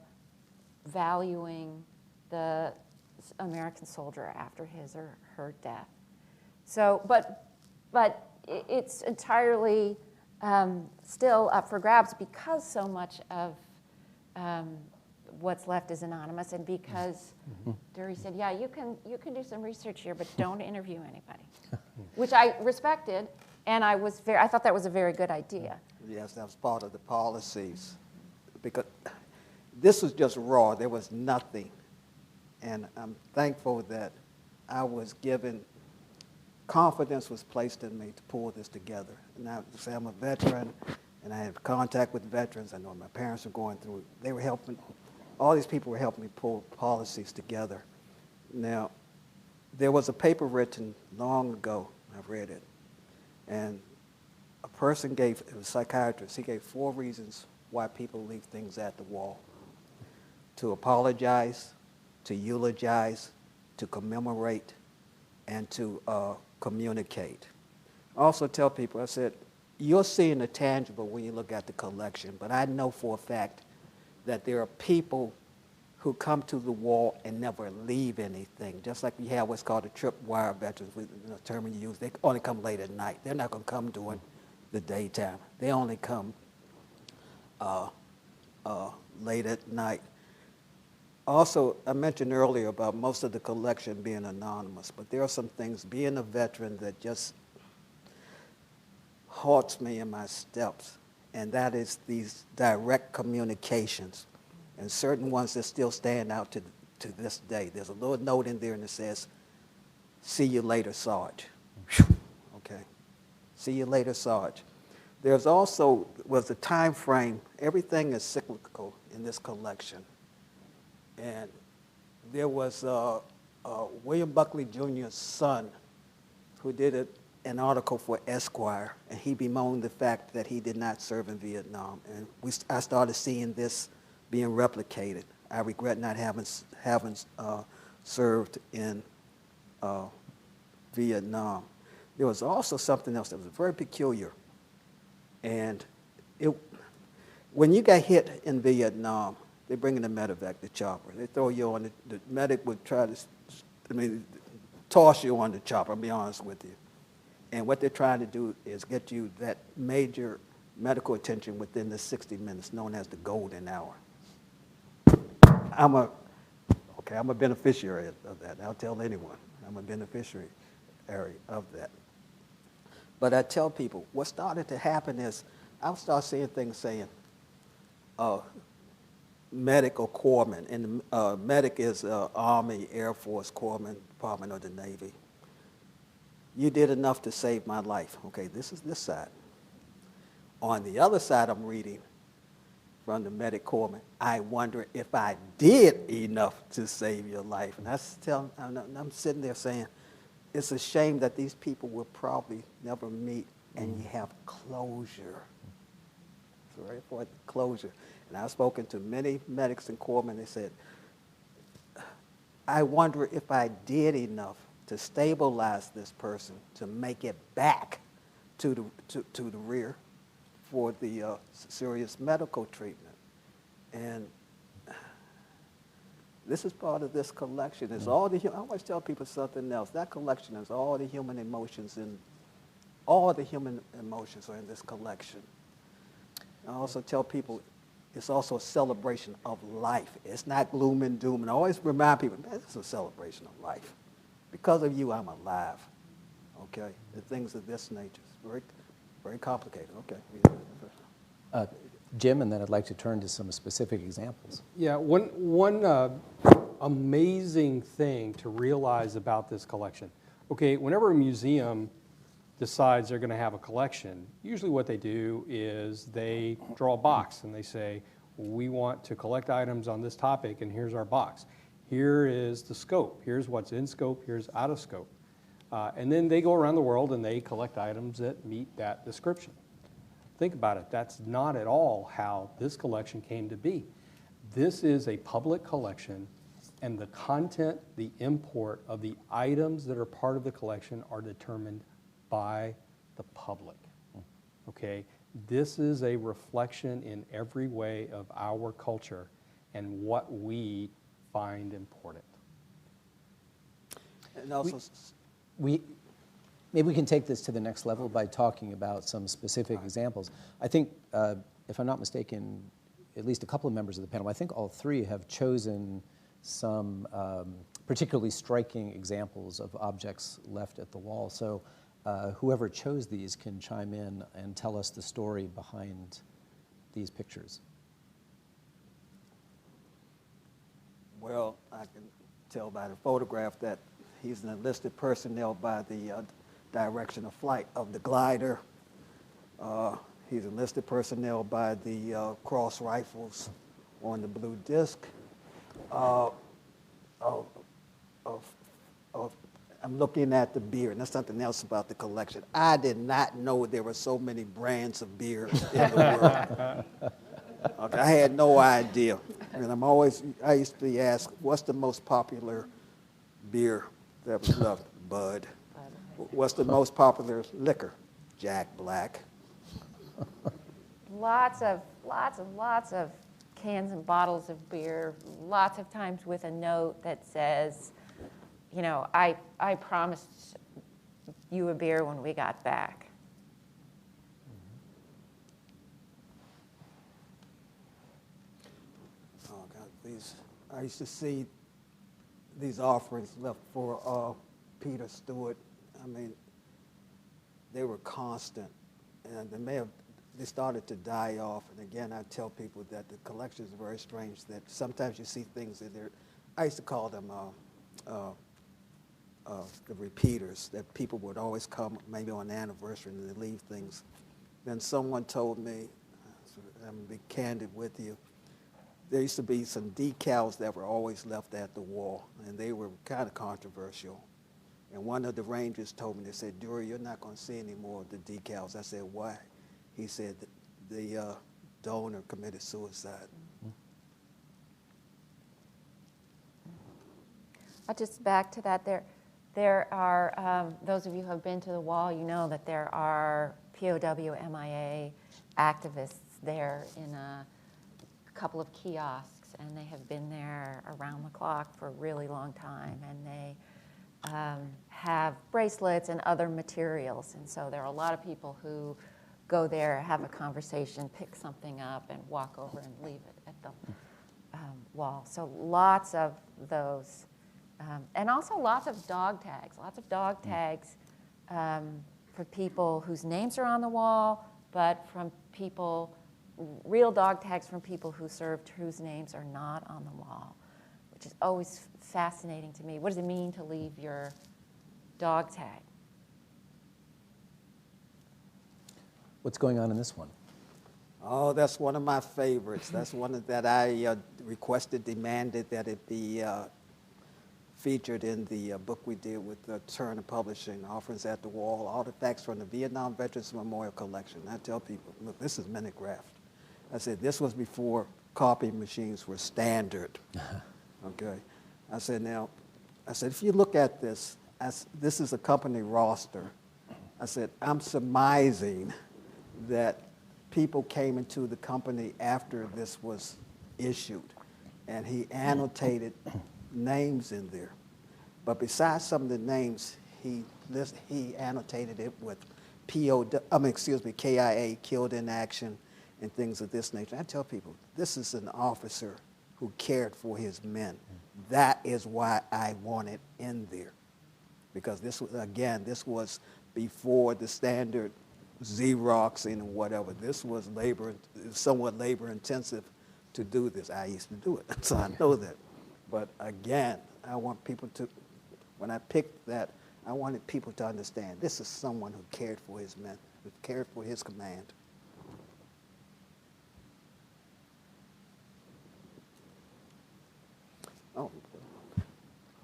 valuing the American soldier after his or her death. So, but it's entirely still up for grabs because so much of what's left is anonymous, and because Dury said, yeah, you can do some research here, but don't interview anybody, which I respected, and I thought that was a very good idea. Yes, that was part of the policies, because this was just raw. There was nothing, and I'm thankful that I was given, confidence was placed in me to pull this together. And I say I'm a veteran, and I have contact with veterans. I know my parents were going through it. They were helping, all these people were helping me pull policies together. Now, there was a paper written long ago, I've read it, and a person gave, it was a psychiatrist, he gave 4 reasons why people leave things at the wall: to apologize, to eulogize, to commemorate, and to communicate. I also tell people, I said, you're seeing the tangible when you look at the collection, but I know for a fact that there are people who come to the wall and never leave anything. Just like we have what's called a tripwire veterans, the term you use, they only come late at night. They're not going to come during the daytime. They only come late at night. Also, I mentioned earlier about most of the collection being anonymous, but there are some things, being a veteran, that just halts me in my steps, and that is these direct communications, and certain ones that still stand out to this day. There's a little note in there and it says, "See you later, Sarge." Okay, see you later, Sarge. There's also, was a time frame, everything is cyclical in this collection. And there was William Buckley Jr.'s son who did an article for Esquire, and he bemoaned the fact that he did not serve in Vietnam. And I started seeing this being replicated. I regret not having served in Vietnam. There was also something else that was very peculiar. And when you got hit in Vietnam, they bring in the medevac, the chopper. They throw you on the medic would try to, toss you on the chopper, I'll be honest with you. And what they're trying to do is get you that major medical attention within the 60 minutes, known as the golden hour. I'm a beneficiary of that. I'll tell anyone. I'm a beneficiary of that. But I tell people, what started to happen is I'll start seeing things saying, medic or corpsman, and medic is Army, Air Force, corpsman, Department of the Navy. You did enough to save my life. Okay, this is this side. On the other side, I'm reading from the medic corpsman, I wonder if I did enough to save your life. And I'm sitting there saying, it's a shame that these people will probably never meet, and you have closure. It's very important, closure. And I've spoken to many medics and corpsmen. They said, I wonder if I did enough to stabilize this person to make it back to the rear for the serious medical treatment. And this is part of this collection. It's all the, I always tell people something else. That collection is all the human emotions, and all the human emotions are in this collection. I also tell people it's also a celebration of life. It's not gloom and doom. And I always remind people, man, this is a celebration of life. Because of you, I'm alive. Okay? The things of this nature. It's very, very complicated. Okay. Jim, and then I'd like to turn to some specific examples. Yeah, one amazing thing to realize about this collection. Okay, whenever a museum decides they're going to have a collection, usually what they do is they draw a box and they say, we want to collect items on this topic, and here's our box. Here is the scope. Here's what's in scope. Here's out of scope. And then they go around the world and they collect items that meet that description. Think about it. That's not at all how this collection came to be. This is a public collection And the content, the import of the items that are part of the collection are determined by the public. Okay? This is a reflection in every way of our culture and what we find important. And also, Maybe we can take this to the next level by talking about some specific examples. I think, if I'm not mistaken, at least a couple of members of the panel, I think all three have chosen some particularly striking examples of objects left at the wall. So whoever chose these can chime in and tell us the story behind these pictures. well, I can tell by the photograph that he's an enlisted personnel by the direction of flight of the glider. He's enlisted personnel by the cross rifles on the blue disc. I'm looking at the beer, and that's something else about the collection. I did not know there were so many brands of beers in the world. Okay, I had no idea. And I used to be asked, what's the most popular beer that was left? Bud. What's the most popular liquor? Jack Black. Lots of cans and bottles of beer, lots of times with a note that says, you know, I promised you a beer when we got back. Oh, God, I used to see these offerings left for Peter Stewart. I mean, they were constant, and they started to die off. And again, I tell people that the collection is very strange, that sometimes you see things in there. I used to call them the repeaters, that people would always come maybe on an anniversary and they leave things. Then someone told me, I'm going to be candid with you, there used to be some decals that were always left at the wall, and they were kind of controversial. And one of the rangers told me, they said, Dury, you're not going to see any more of the decals. I said, why? He said the donor committed suicide. I'll just back to that. There are, those of you who have been to the wall, you know that there are POW MIA activists there in a couple of kiosks, and they have been there around the clock for a really long time, and they have bracelets and other materials. And so there are a lot of people who go there, have a conversation, pick something up, and walk over and leave it at the wall. So lots of those. And also lots of dog tags for people whose names are on the wall, but from people, real dog tags from people who served whose names are not on the wall, which is always fascinating to me. What does it mean to leave your dog tag? What's going on in this one? Oh, that's one of my favorites. That's one that I demanded that it be featured in the book we did with Turner Publishing, Offerings at the Wall, Artifacts from the Vietnam Veterans Memorial Collection. I tell people, look, this is mimeographed. I said, this was before copying machines were standard. Okay. I said, if you look at this, this is a company roster. I said, I'm surmising that people came into the company after this was issued, and he annotated names in there. But besides some of the names, he annotated it with KIA, killed in action, and things of this nature. I tell people, this is an officer who cared for his men. That is why I want it in there. Because this was before the standard Xeroxing and whatever. This was somewhat labor intensive to do this. I used to do it, so I know that. But again, I want people to, when I picked that, I wanted people to understand this is someone who cared for his men, who cared for his command. Oh.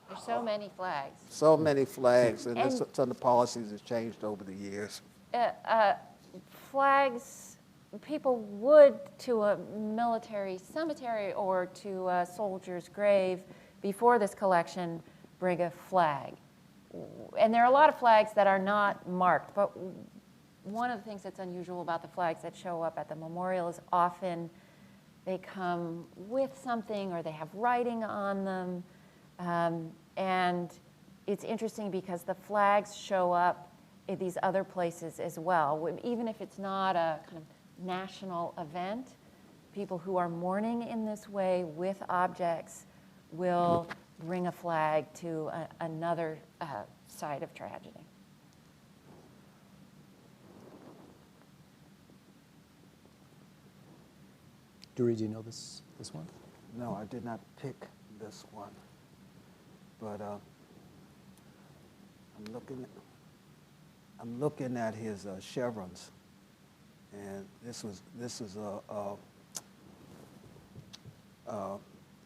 There's so many flags. So many flags, and some of the policies have changed over the years. Flags, people would, to a military cemetery or to a soldier's grave, before this collection, bring a flag. And there are a lot of flags that are not marked, but one of the things that's unusual about the flags that show up at the memorial is often they come with something or they have writing on them. And it's interesting because the flags show up at these other places as well. Even if it's not a kind of national event, people who are mourning in this way with objects will bring a flag to another site of tragedy. Dury, do you know this one? No, I did not pick this one, but I'm looking at his chevrons, and this is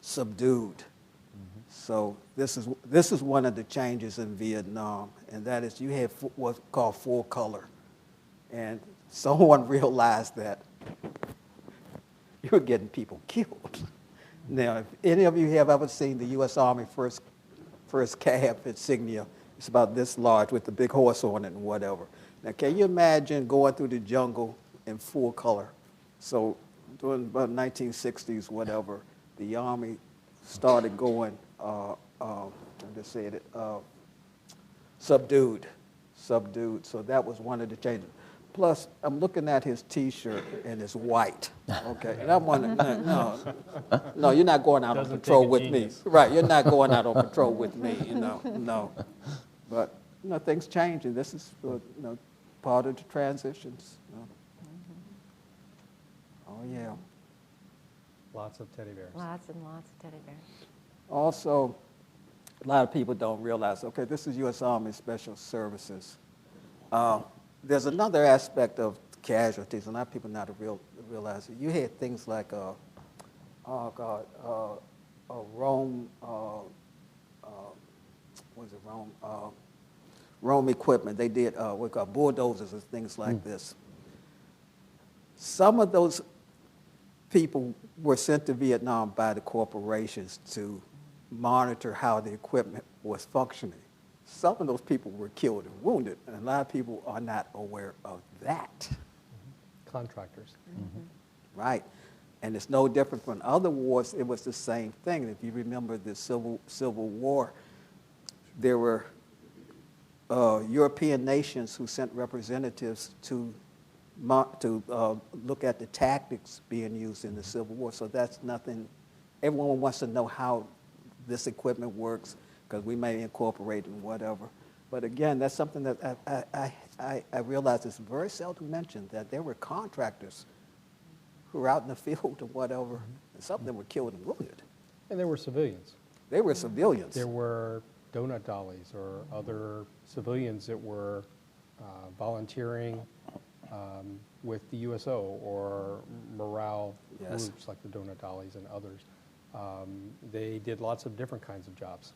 subdued. Mm-hmm. So this is one of the changes in Vietnam, and that is you had what's called full color, and someone realized that you were getting people killed. Now, if any of you have ever seen the U.S. Army first cab insignia, it's about this large with the big horse on it and whatever. Now, can you imagine going through the jungle in full color? So during about 1960s, whatever, the Army started going, subdued. So that was one of the changes. Plus, I'm looking at his T-shirt, and it's white. Okay, and I'm wondering, no, you're not going out on patrol with me, right? You're not going out on patrol with me, no. But things change, and this is part of the transitions. Oh yeah. Lots of teddy bears. Lots and lots of teddy bears. Also, a lot of people don't realize. Okay, this is U.S. Army Special Services. There's another aspect of casualties, and a lot of people not realize it. You had things like, Rome, Rome equipment. They did what we call bulldozers and things like this. Some of those people were sent to Vietnam by the corporations to monitor how the equipment was functioning. Some of those people were killed and wounded, and a lot of people are not aware of that. Mm-hmm. Contractors. Mm-hmm. Right. And it's no different from other wars. It was the same thing. And if you remember the Civil War, there were European nations who sent representatives to look at the tactics being used in the Civil War. So that's nothing. Everyone wants to know how this equipment works, because we may incorporate it and whatever. But again, that's something that I realize is very seldom mentioned, that there were contractors who were out in the field or whatever, and some of them were killed and wounded. And there were civilians. They were civilians. There were donut dollies or other civilians that were volunteering with the USO or morale groups like the donut dollies and others. They did lots of different kinds of jobs.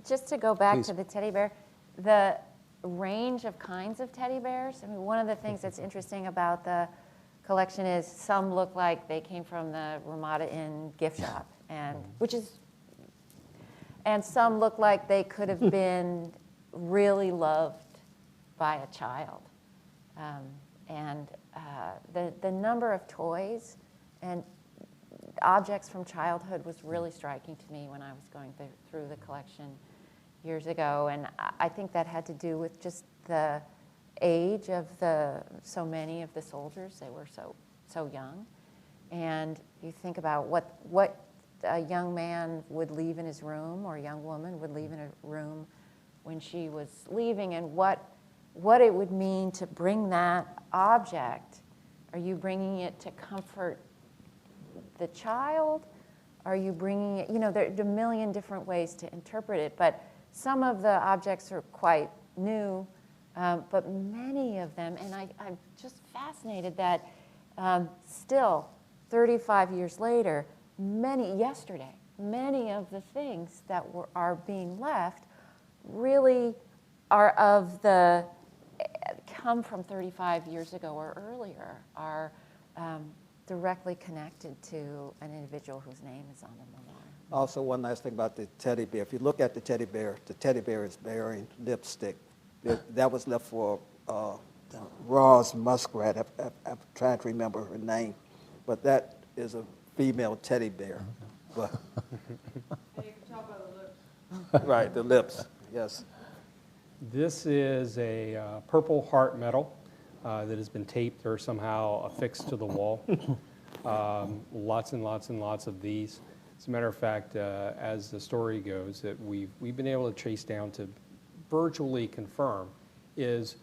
Just to go back Please. to the teddy bear, the range of kinds of teddy bears, I mean, one of the things that's interesting about the collection is some look like they came from the Ramada Inn gift shop, and some look like they could have been really loved by a child. The number of toys and objects from childhood was really striking to me when I was going through the collection years ago, and I think that had to do with just the age of so many of the soldiers. They were so young, and you think about what a young man would leave in his room, or a young woman would leave in a room when she was leaving, and what it would mean to bring that object. Are you bringing it to comfort the child? Are you bringing it, there are a million different ways to interpret it, but some of the objects are quite new, but many of them, and I'm just fascinated that still, 35 years later, many of the things that are being left really are come from 35 years ago or earlier, are directly connected to an individual whose name is on the memorial. Also, one last thing about the teddy bear. If you look at the teddy bear is bearing lipstick. That was left for Ross Muskrat. I'm trying to remember her name. But that is a female teddy bear. But right, the lips, yes. This is a Purple Heart medal that has been taped or somehow affixed to the wall. Lots and lots and lots of these. As a matter of fact, as the story goes, that we've been able to chase down to virtually confirm is,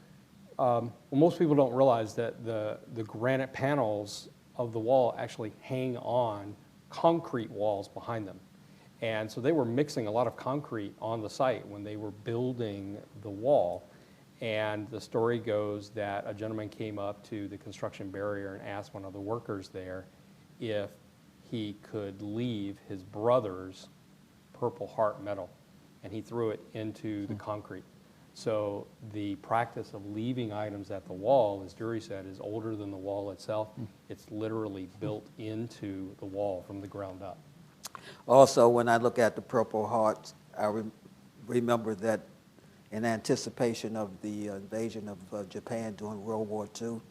well, most people don't realize that the granite panels of the wall actually hang on concrete walls behind them. And so they were mixing a lot of concrete on the site when they were building the wall. And the story goes that a gentleman came up to the construction barrier and asked one of the workers there if he could leave his brother's Purple Heart medal, and he threw it into the concrete. So the practice of leaving items at the wall, as Jury said, is older than the wall itself. It's literally built into the wall from the ground up. Also, when I look at the Purple Hearts, I remember that in anticipation of the invasion of Japan during World War II,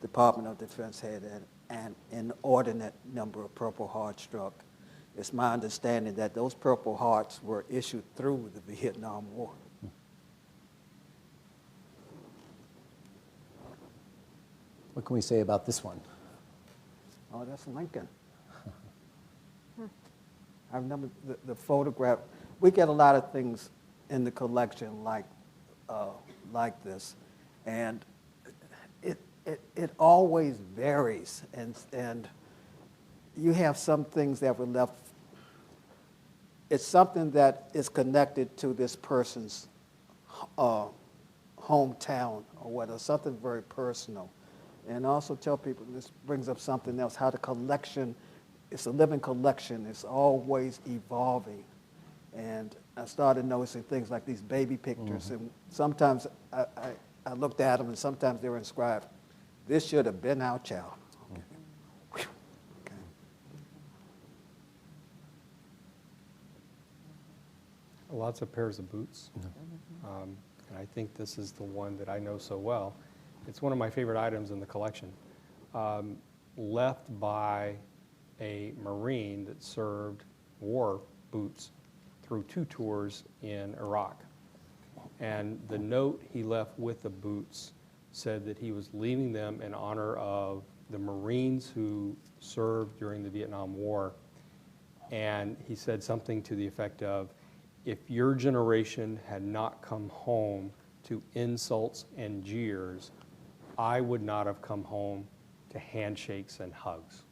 the Department of Defense had an inordinate number of Purple Hearts struck. It's my understanding that those Purple Hearts were issued through the Vietnam War. What can we say about this one? Oh, that's Lincoln. I remember the photograph. We get a lot of things in the collection like this, and it always varies. And you have some things that were left. It's something that is connected to this person's hometown or whatever, something very personal. And also tell people, this brings up something else, how the collection, it's a living collection. It's always evolving. And I started noticing things like these baby pictures. And sometimes I looked at them, and sometimes they were inscribed, "This should have been our child." Okay. Okay. Lots of pairs of boots. And I think this is the one that I know so well. It's one of my favorite items in the collection, left by a Marine that served war boots through 2 tours in Iraq. And the note he left with the boots said that he was leaving them in honor of the Marines who served during the Vietnam War. And he said something to the effect of, if your generation had not come home to insults and jeers, I would not have come home to handshakes and hugs.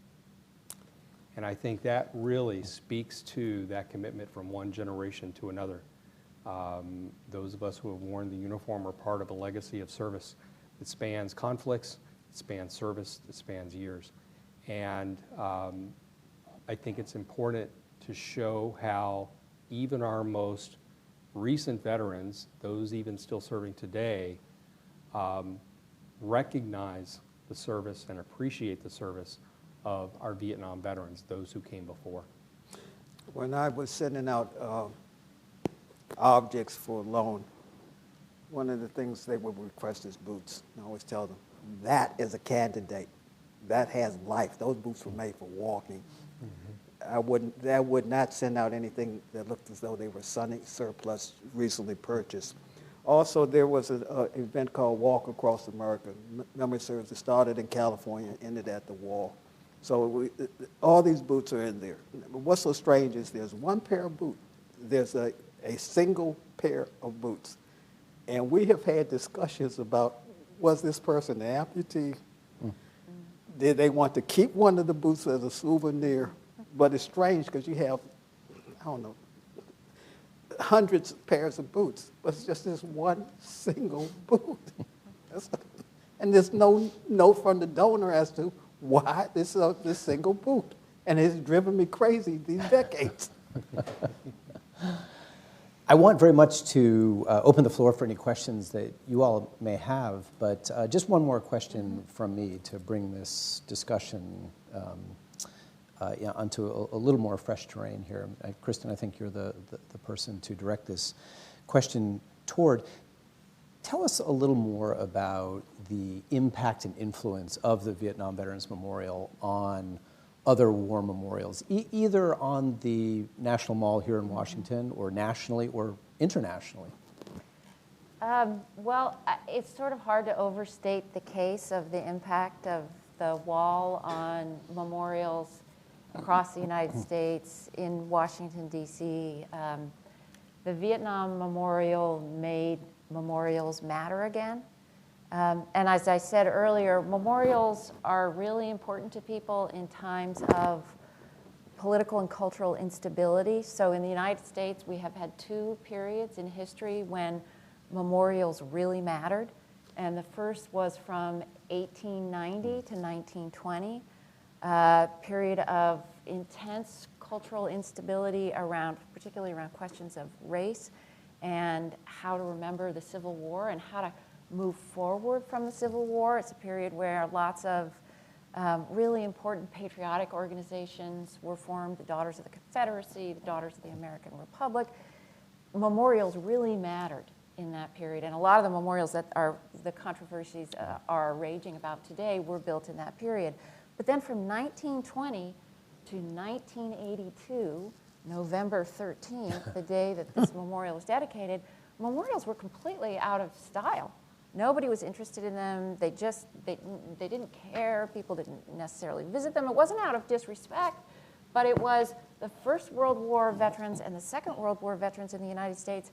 And I think that really speaks to that commitment from one generation to another. Those of us who have worn the uniform are part of a legacy of service that spans conflicts, that spans service, that spans years. And I think it's important to show how even our most recent veterans, those even still serving today, recognize the service and appreciate the service of our Vietnam veterans, those who came before. When I was sending out objects for loan, one of the things they would request is boots. I always tell them, that is a candidate. That has life. Those boots were made for walking. I would not send out anything that looked as though they were surplus, recently purchased. Also, there was an event called Walk Across America. Memory serves, it started in California, ended at the wall. So all these boots are in there. What's so strange is there's one pair of boots. There's a single pair of boots. And we have had discussions about, was this person an amputee? Did they want to keep one of the boots as a souvenir? But it's strange because you have, I don't know, hundreds of pairs of boots, but it's just this one single boot. And there's no note from the donor as to why this single boot. And it's driven me crazy these decades. I want very much to open the floor for any questions that you all may have, but just one more question from me to bring this discussion onto a little more fresh terrain here. Kristin, I think you're the person to direct this question toward. Tell us a little more about the impact and influence of the Vietnam Veterans Memorial on other war memorials, either on the National Mall here in Washington or nationally or internationally. Well, it's sort of hard to overstate the case of the impact of the wall on memorials across the United States, in Washington, D.C. The Vietnam Memorial made memorials matter again. And as I said earlier, memorials are really important to people in times of political and cultural instability. So in the United States, we have had two periods in history when memorials really mattered. And the first was from 1890 to 1920, a period of intense cultural instability particularly around questions of race and how to remember the Civil War and how to move forward from the Civil War. It's a period where lots of really important patriotic organizations were formed, the Daughters of the Confederacy, the Daughters of the American Republic. Memorials really mattered in that period, and a lot of the memorials that the controversies are raging about today were built in that period. But then from 1920 to 1982, November 13th, the day that this memorial was dedicated, memorials were completely out of style. Nobody was interested in them. They didn't care. People didn't necessarily visit them. It wasn't out of disrespect, but it was the First World War veterans and the Second World War veterans in the United States.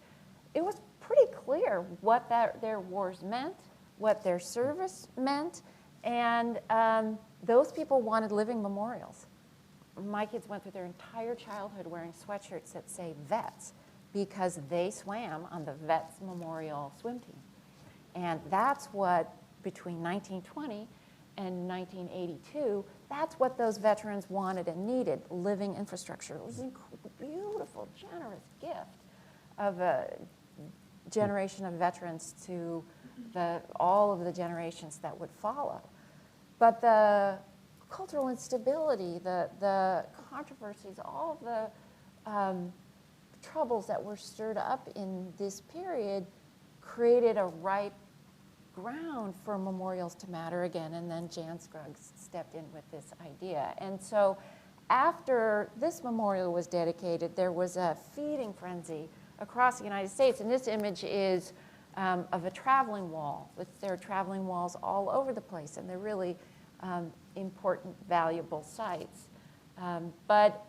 It was pretty clear what their wars meant, what their service meant, and those people wanted living memorials. My kids went through their entire childhood wearing sweatshirts that say vets because they swam on the Vets Memorial swim team. And that's what, between 1920 and 1982, that's what those veterans wanted and needed, living infrastructure. It was a beautiful, generous gift of a generation of veterans to all of the generations that would follow. But the cultural instability, the controversies, all of the troubles that were stirred up in this period created a ripe ground for memorials to matter again, and then Jan Scruggs stepped in with this idea. And so after this memorial was dedicated, there was a feeding frenzy across the United States, and this image is of a traveling wall. There are traveling walls all over the place, and they're really important, valuable sites. But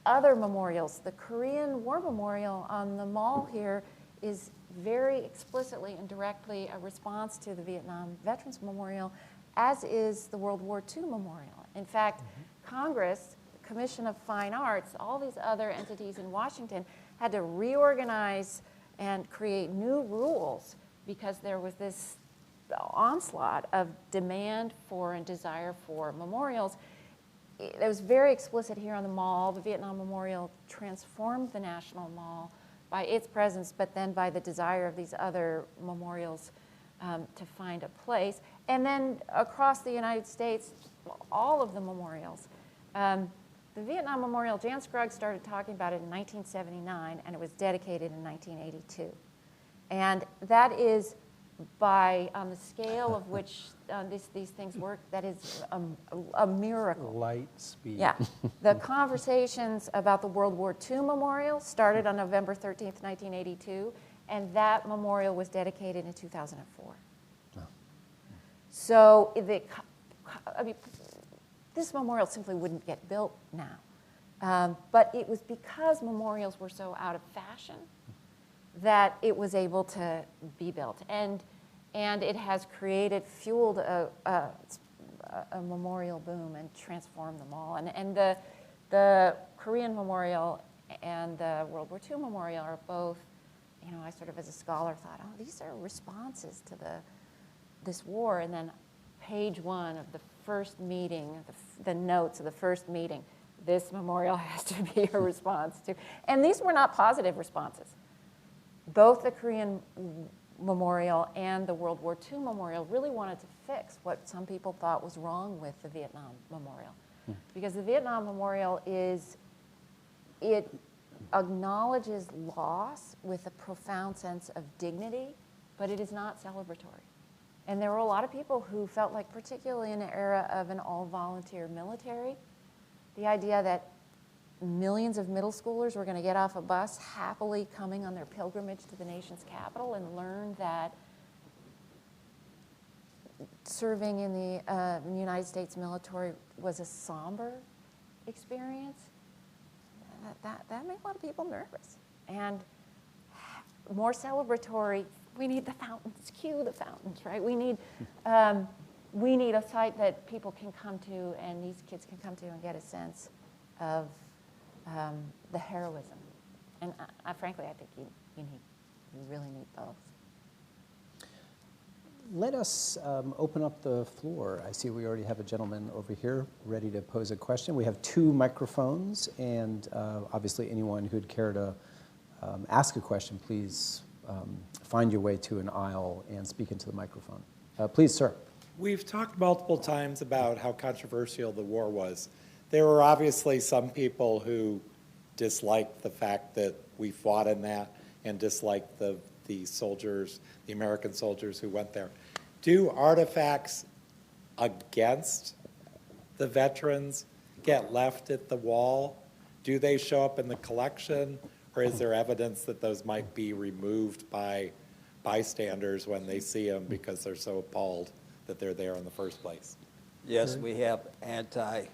other memorials, the Korean War Memorial on the mall here is very explicitly and directly a response to the Vietnam Veterans Memorial, as is the World War II Memorial. In fact, Congress, the Commission of Fine Arts, all these other entities in Washington had to reorganize and create new rules because there was this onslaught of demand for and desire for memorials. It was very explicit here on the mall. The Vietnam Memorial transformed the National Mall by its presence, but then by the desire of these other memorials to find a place. And then across the United States, all of the memorials. The Vietnam Memorial, Jan Scruggs started talking about it in 1979, and it was dedicated in 1982. And that is, on the scale of which these things work, that is a miracle. Light speed. Yeah. The conversations about the World War II Memorial started on November 13th, 1982, and that memorial was dedicated in 2004. Oh. So this memorial simply wouldn't get built now. But it was because memorials were so out of fashion that it was able to be built. And it has fueled a memorial boom and transformed them all. And the Korean Memorial and the World War II Memorial are both, I sort of as a scholar thought, oh, these are responses to this war. And then page 1 of the first meeting, the notes of the first meeting, this memorial has to be a response to. And these were not positive responses. Both the Korean Memorial and the World War II Memorial really wanted to fix what some people thought was wrong with the Vietnam Memorial. Because the Vietnam Memorial it acknowledges loss with a profound sense of dignity, but it is not celebratory. And there were a lot of people who felt like, particularly in the era of an all-volunteer military, the idea that millions of middle schoolers were going to get off a bus happily coming on their pilgrimage to the nation's capital and learn that serving in the United States military was a somber experience, that made a lot of people nervous. And more celebratory, we need the fountains, cue the fountains, right? We need a site that people can come to and these kids can come to and get a sense of the heroism. And frankly, I think you really need both. Let us open up the floor. I see we already have a gentleman over here ready to pose a question. We have 2 microphones, and obviously anyone who'd care to ask a question, please find your way to an aisle and speak into the microphone. Please, sir. We've talked multiple times about how controversial the war was. There were obviously some people who disliked the fact that we fought in that and disliked the soldiers, the American soldiers who went there. Do artifacts against the veterans get left at the wall? Do they show up in the collection? Or is there evidence that those might be removed by bystanders when they see them because they're so appalled that they're there in the first place? Yes, we have anti-war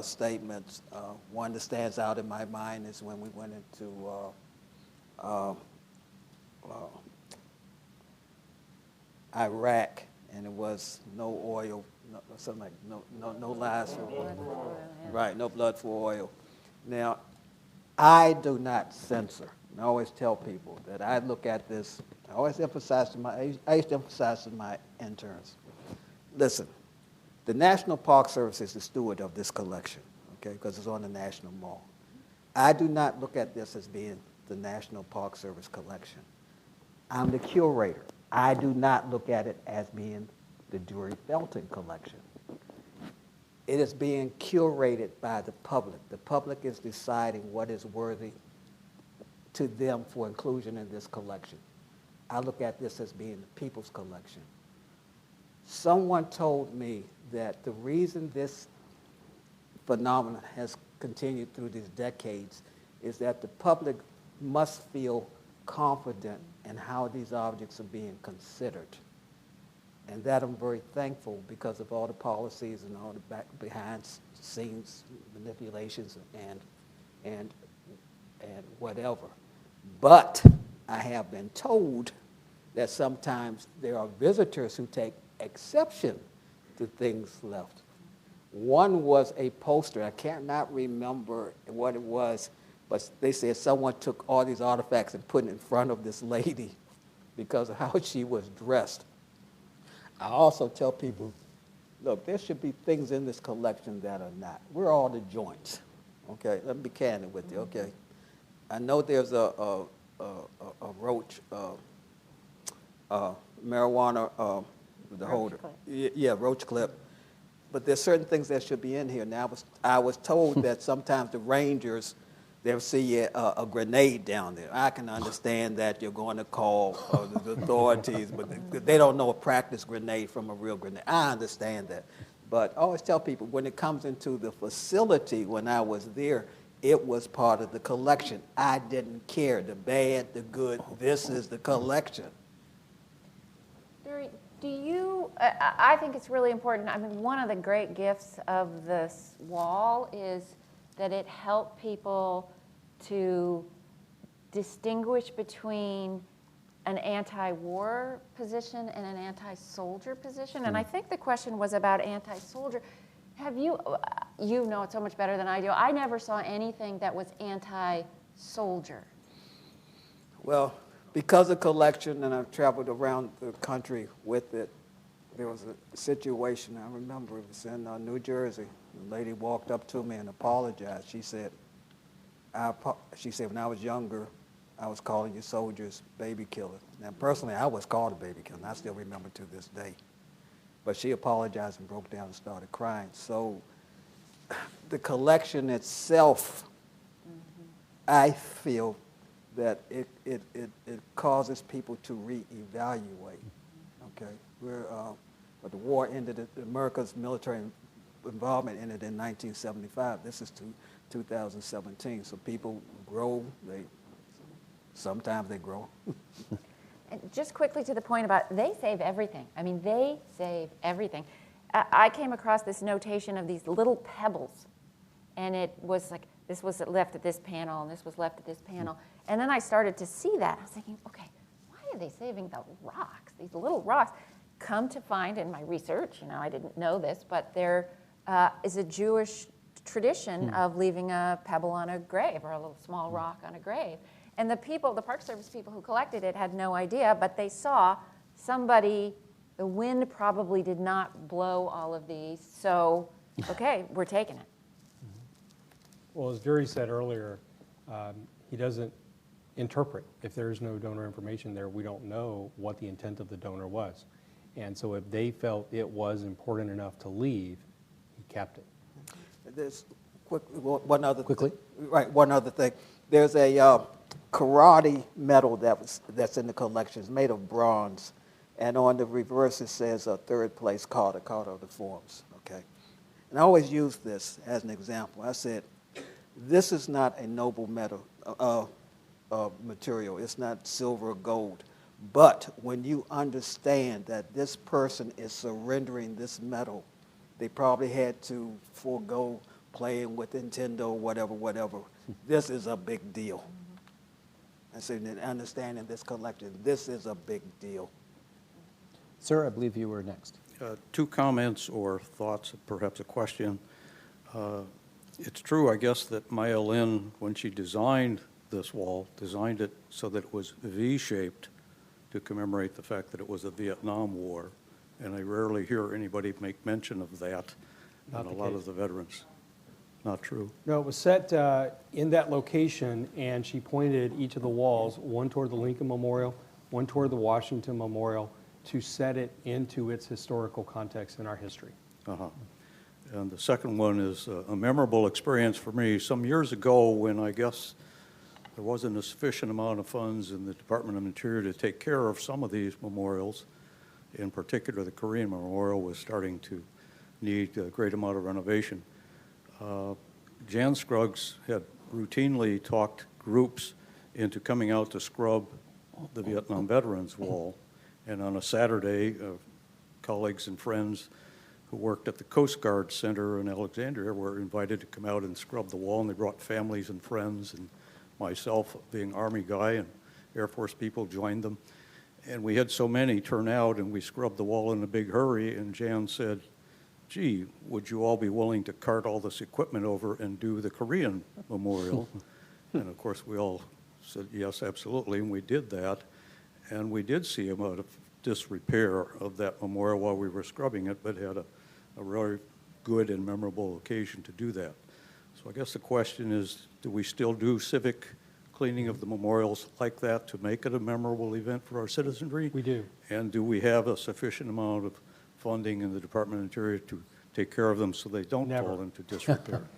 statements. One that stands out in my mind is when we went into Iraq, and it was no oil, something like no lives for oil. Right, no blood for oil. Now, I do not censor. I always tell people that I look at this. I used to emphasize to my interns. Listen, the National Park Service is the steward of this collection, okay, because it's on the National Mall. I do not look at this as being the National Park Service collection. I'm the curator. I do not look at it as being the Drury Felton collection. It is being curated by the public. The public is deciding what is worthy to them for inclusion in this collection. I look at this as being the people's collection. Someone told me that the reason this phenomenon has continued through these decades is that the public must feel confident in how these objects are being considered. And that I'm very thankful because of all the policies and all the behind-scenes manipulations and whatever. But I have been told that sometimes there are visitors who take exception to things left. One was a poster. I cannot remember what it was, but they said someone took all these artifacts and put it in front of this lady because of how she was dressed. I also tell people, look, there should be things in this collection that are not. We're all the joints, okay? Let me be candid with you, okay? I know there's a roach, marijuana, the holder. Yeah, roach clip. But there's certain things that should be in here. Now, I was told that sometimes the rangers, they'll see a grenade down there. I can understand that you're going to call the authorities, but they don't know a practice grenade from a real grenade. I understand that. But I always tell people, when it comes into the facility, when I was there, it was part of the collection. I didn't care, the bad, the good, this is the collection. Barry, do you, I think it's really important. I mean, one of the great gifts of this wall is that it helped people to distinguish between an anti-war position and an anti-soldier position. And I think the question was about anti-soldier. Have you, you know it so much better than I do. I never saw anything that was anti-soldier. Well, because of collection, and I've traveled around the country with it, there was a situation, I remember, it was in New Jersey. The lady walked up to me and apologized. She said, when I was younger, I was calling you soldiers baby killer. Now, personally, I was called a baby killer, and I still remember to this day. But she apologized and broke down and started crying. So the collection itself, I feel that it causes people to reevaluate. Okay, but the war ended. America's military involvement ended in 1975. This is 2017. So people grow. Sometimes they grow. And just quickly to the point about they save everything. I mean, they save everything. I came across this notation of these little pebbles, and it was like, this was left at this panel, and this was left at this panel. And then I started to see that. I was thinking, okay, why are they saving the rocks, these little rocks? Come to find in my research, I didn't know this, but there is a Jewish tradition of leaving a pebble on a grave or a little small rock on a grave. And the Park Service people who collected it had no idea, but they saw somebody, the wind probably did not blow all of these, so, okay, we're taking it. Well, as Jerry said earlier, he doesn't interpret. If there's no donor information there, we don't know what the intent of the donor was. And so if they felt it was important enough to leave, he kept it. There's one other Quickly? Right, one other thing. There's a karate medal that's in the collection. It's made of bronze, and on the reverse it says third place Carter of the Forms. Okay, and I always use this as an example. I said, this is not a noble metal material. It's not silver or gold. But when you understand that this person is surrendering this medal, they probably had to forego playing with Nintendo, whatever. This is a big deal. I said, understanding this collection, this is a big deal. Sir, I believe you were next. Two comments or thoughts, perhaps a question. It's true, I guess, that Maya Lin, when she designed this wall, designed it so that it was V-shaped to commemorate the fact that it was a Vietnam War. And I rarely hear anybody make mention of that, and a lot of the veterans. Not true. No, it was set in that location, and she pointed each of the walls, one toward the Lincoln Memorial, one toward the Washington Memorial, to set it into its historical context in our history. Uh-huh. And the second one is a memorable experience for me. Some years ago, when I guess there wasn't a sufficient amount of funds in the Department of Interior to take care of some of these memorials, in particular the Korean Memorial was starting to need a great amount of renovation. Jan Scruggs had routinely talked groups into coming out to scrub the Vietnam Veterans Wall. And on a Saturday, colleagues and friends who worked at the Coast Guard Center in Alexandria were invited to come out and scrub the wall, and they brought families and friends, and myself, being Army guy, and Air Force people joined them. And we had so many turn out, and we scrubbed the wall in a big hurry, and Jan said, gee, would you all be willing to cart all this equipment over and do the Korean Memorial? And of course, we all said, yes, absolutely, and we did that. And we did see about a disrepair of that memorial while we were scrubbing it, but had a really good and memorable occasion to do that. So I guess the question is, do we still do civic cleaning of the memorials like that to make it a memorable event for our citizenry? We do. And do we have a sufficient amount of funding in the Department of Interior to take care of them so they don't Never. fall into disrepair?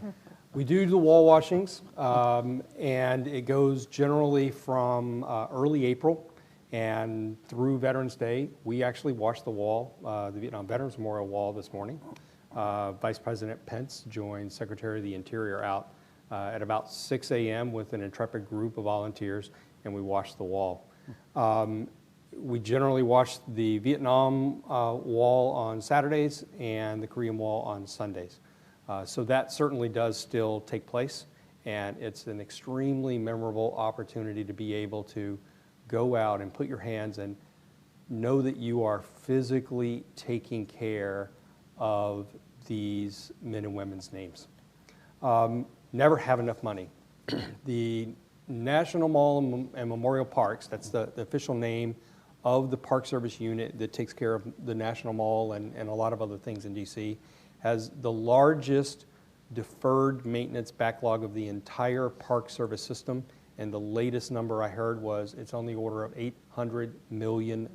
We do the wall washings, and it goes generally from early April and through Veterans Day. We actually washed the wall, the Vietnam Veterans Memorial wall this morning. Vice President Pence joined Secretary of the Interior out at about 6 a.m. with an intrepid group of volunteers, and we washed the wall. We generally wash the Vietnam wall on Saturdays and the Korean wall on Sundays. So that certainly does still take place, and it's an extremely memorable opportunity to be able to go out and put your hands and know that you are physically taking care of these men and women's names. Never have enough money. The National Mall and Memorial Parks, that's the official name of the Park Service unit that takes care of the National Mall and a lot of other things in DC, has the largest deferred maintenance backlog of the entire Park Service system, And the latest number I heard was it's on the order of $800 million.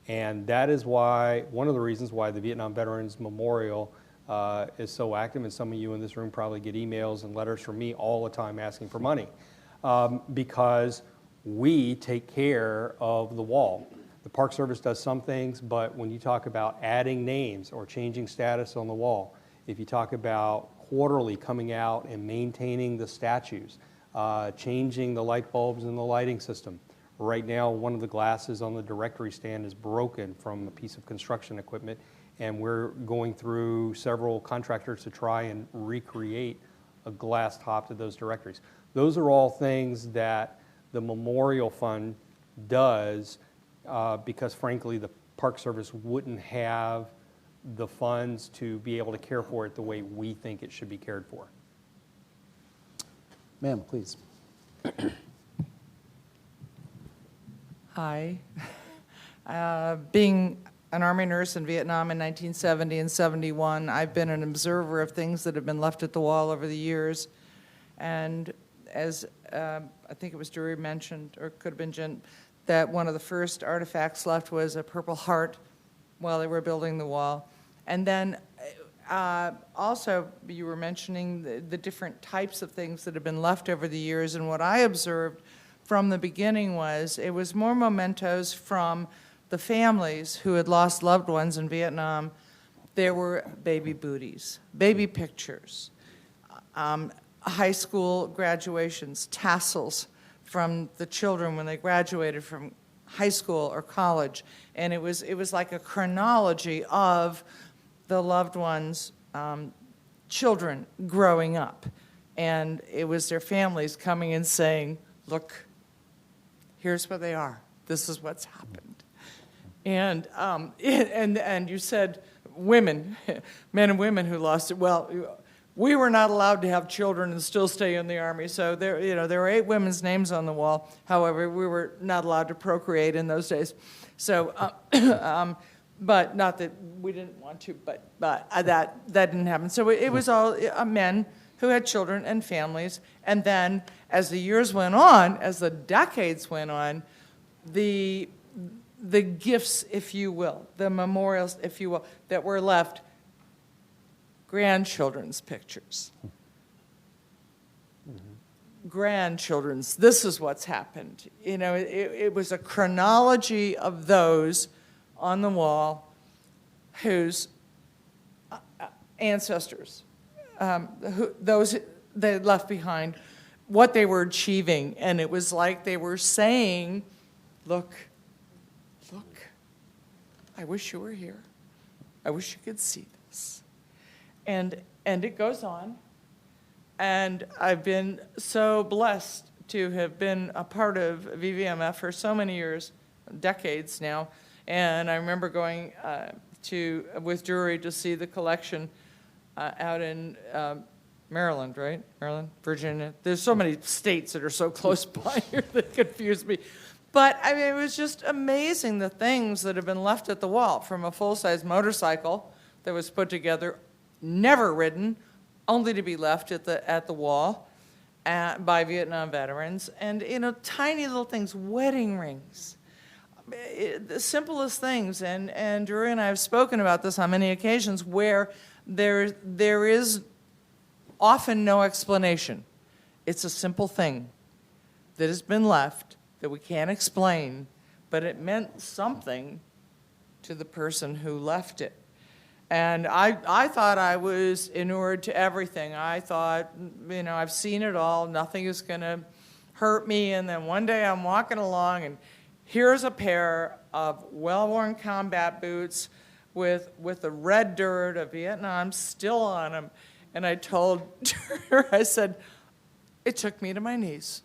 And that is why, one of the reasons why the Vietnam Veterans Memorial is so active, and some of you in this room probably get emails and letters from me all the time asking for money, because we take care of the wall. The Park Service does some things, but when you talk about adding names or changing status on the wall, if you talk about quarterly coming out and maintaining the statues, changing the light bulbs in the lighting system. Right now, one of the glasses on the directory stand is broken from a piece of construction equipment, and we're going through several contractors to try and recreate a glass top to those directories. Those are all things that the Memorial Fund does because, frankly, the Park Service wouldn't have the funds to be able to care for it the way we think it should be cared for. Ma'am, please. Hi. Being an Army nurse in Vietnam in 1970 and 71, I've been an observer of things that have been left at the wall over the years. And as I think it was Drury mentioned, or it could have been Jen, that one of the first artifacts left was a Purple Heart while they were building the wall. And then also, you were mentioning the different types of things that have been left over the years, and what I observed from the beginning was it was more mementos from the families who had lost loved ones in Vietnam. There were baby booties, baby pictures, high school graduations, tassels from the children when they graduated from high school or college, and it was like a chronology of the loved ones' children growing up, and it was their families coming and saying, "Look, here's where they are. This is what's happened." And and you said women, men and women who lost it. Well, we were not allowed to have children and still stay in the Army, so there were 8 women's names on the wall. However, we were not allowed to procreate in those days. So, but not that we didn't want to, but that didn't happen. So it was all men who had children and families. And then as the years went on, as the decades went on, the gifts, if you will, the memorials, if you will, that were left, grandchildren's pictures. Grandchildren's, this is what's happened. You know, it was a chronology of those on the wall whose ancestors, those they left behind, what they were achieving. And it was like they were saying, look, I wish you were here. I wish you could see this. And it goes on. And I've been so blessed to have been a part of VVMF for so many years, decades now. And I remember going with Drury to see the collection out in Maryland, right? Maryland, Virginia. There's so many states that are so close by here that confuse me. But I mean, it was just amazing the things that have been left at the wall, from a full-size motorcycle that was put together, never ridden, only to be left at the wall by Vietnam veterans, and tiny little things, wedding rings, the simplest things. And Drury and I have spoken about this on many occasions, where there is often no explanation. It's a simple thing that has been left that we can't explain, but it meant something to the person who left it. And I thought I was inured to everything. I thought, I've seen it all, nothing is gonna hurt me. And then one day I'm walking along and here's a pair of well-worn combat boots with the red dirt of Vietnam still on them. And I told her, I said, it took me to my knees.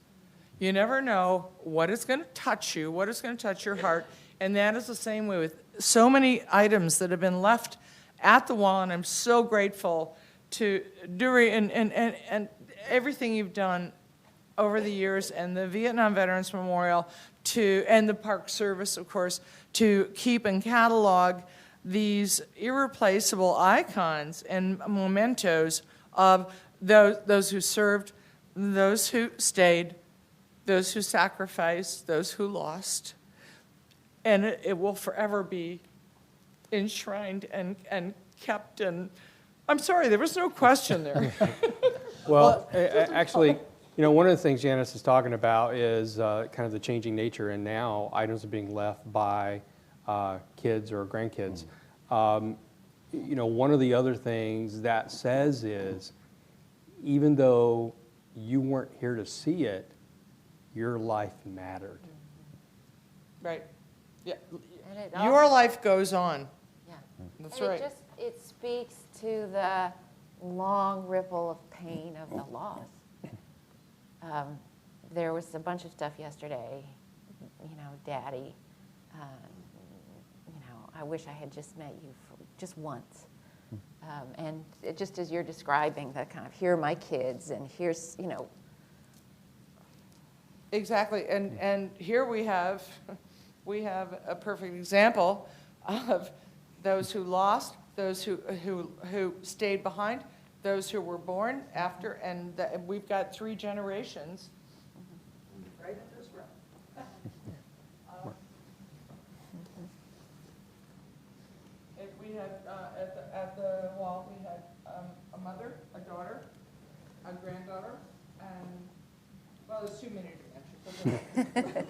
You never know what is going to touch you, what is going to touch your heart. And that is the same way with so many items that have been left at the wall. And I'm so grateful to Drury and everything you've done over the years, and the Vietnam Veterans Memorial, and the Park Service, of course, to keep and catalog these irreplaceable icons and mementos of those who served, those who stayed, those who sacrificed, those who lost, and it will forever be enshrined and kept. And I'm sorry, there was no question there. Well, actually, one of the things Janice is talking about is kind of the changing nature, and now items are being left by kids or grandkids. One of the other things that says is, even though you weren't here to see it, your life mattered. Right. Yeah. And it Your also- life goes on. Yeah. That's And right. it speaks to the long ripple of pain of the loss. There was a bunch of stuff yesterday, Daddy, I wish I had just met you just once. And just as you're describing, the kind of, here are my kids, and here's, Exactly, and here we have a perfect example of those who lost, those who stayed behind, those who were born after, and we've got 3 generations. Right in this room. If we had at the wall, we had a mother, a daughter, a granddaughter, and well, there's too many to mention.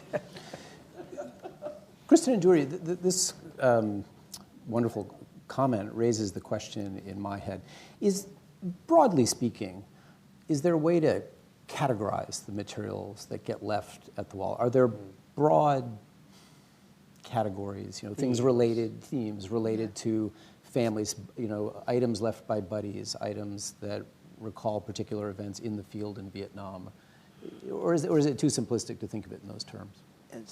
Kristin and Judy, this wonderful comment raises the question in my head. Broadly speaking, is there a way to categorize the materials that get left at the wall? Are there broad categories, themes related to families, items left by buddies, items that recall particular events in the field in Vietnam? Or is it too simplistic to think of it in those terms? And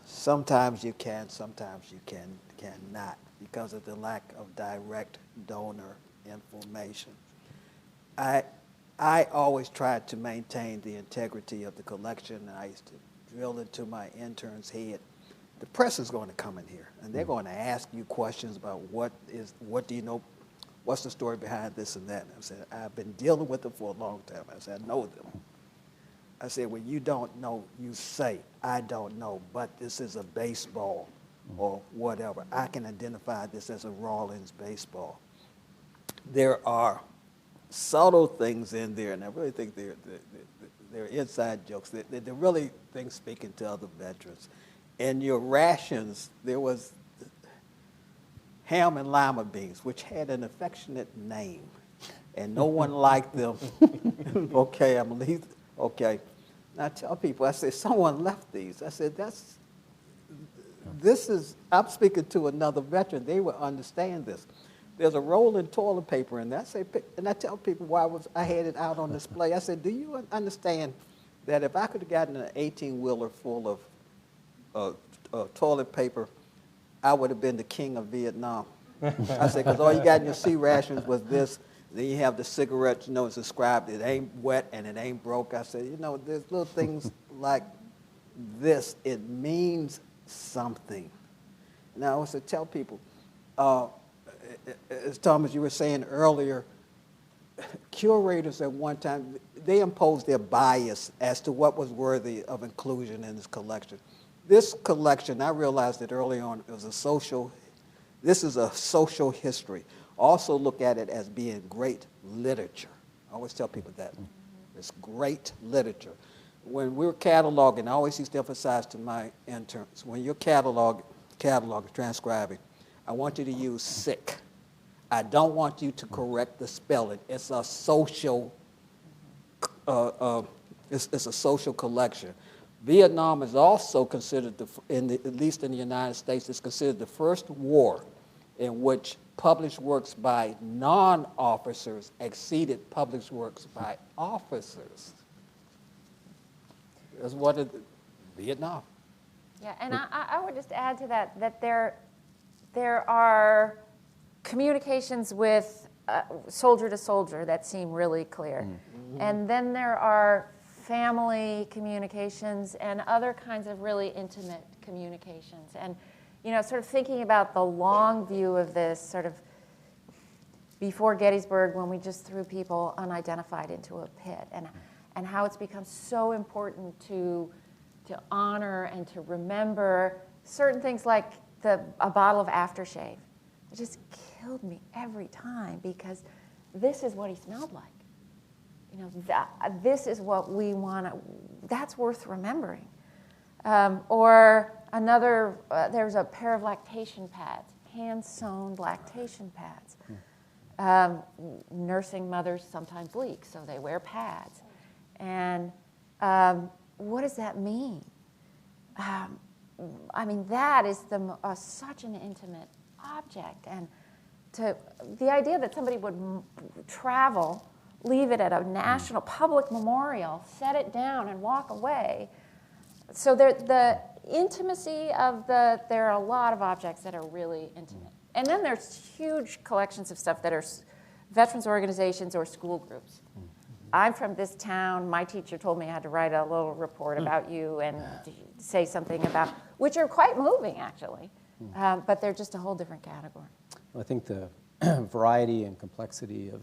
sometimes you can, sometimes you cannot, because of the lack of direct donor information. I always tried to maintain the integrity of the collection. I used to drill into my intern's head. The press is going to come in here, and they're going to ask you questions about what do you know, what's the story behind this and that. And I said, I've been dealing with them for a long time. I said, I know them. I said, when you don't know, you say, I don't know, but this is a baseball or whatever. I can identify this as a Rawlings baseball. There are subtle things in there, and I really think they're inside jokes. They're really things speaking to other veterans. In your rations, there was ham and lima beans, which had an affectionate name, and no one liked them. Okay, I'm leaving. Okay. Now I tell people, I say, someone left these. I said, I'm speaking to another veteran. They will understand this. There's a roll in toilet paper in that. And I tell people why I had it out on display. I said, do you understand that if I could have gotten an 18-wheeler full of toilet paper, I would have been the king of Vietnam? I said, because all you got in your C rations was this. Then you have the cigarettes, it's described, it ain't wet and it ain't broke. I said, there's little things like this. It means something. And I also tell people, as Thomas, you were saying earlier, curators at one time, they imposed their bias as to what was worthy of inclusion in this collection. This collection, I realized it early on, this is a social history. Also look at it as being great literature. I always tell people that. It's great literature. When we're cataloging, I always used to emphasize to my interns, when you're cataloging, transcribing, I want you to use sick. I don't want you to correct the spelling. It's a social, it's a social collection. Vietnam is also considered, at least in the United States, it's considered the first war in which published works by non-officers exceeded published works by officers. That's what Vietnam. Yeah, and I would just add to that there are communications with soldier to soldier that seem really clear. Mm-hmm. And then there are family communications and other kinds of really intimate communications. And sort of thinking about the long view of this, sort of before Gettysburg, when we just threw people unidentified into a pit, and how it's become so important to to honor and to remember certain things like a bottle of aftershave. It just killed me every time because this is what he smelled like. You know, this is what we want to, that's worth remembering. Or another, there's a pair of lactation pads, hand-sewn lactation pads. Nursing mothers sometimes leak, so they wear pads. And what does that mean? I mean, that is such an intimate object. And the idea that somebody would travel, leave it at a national public memorial, set it down, and walk away. So the intimacy of there are a lot of objects that are really intimate. And then there's huge collections of stuff that are veterans organizations or school groups. I'm from this town. My teacher told me I had to write a little report about you and say something about, which are quite moving, actually. But they're just a whole different category. I think the variety and complexity of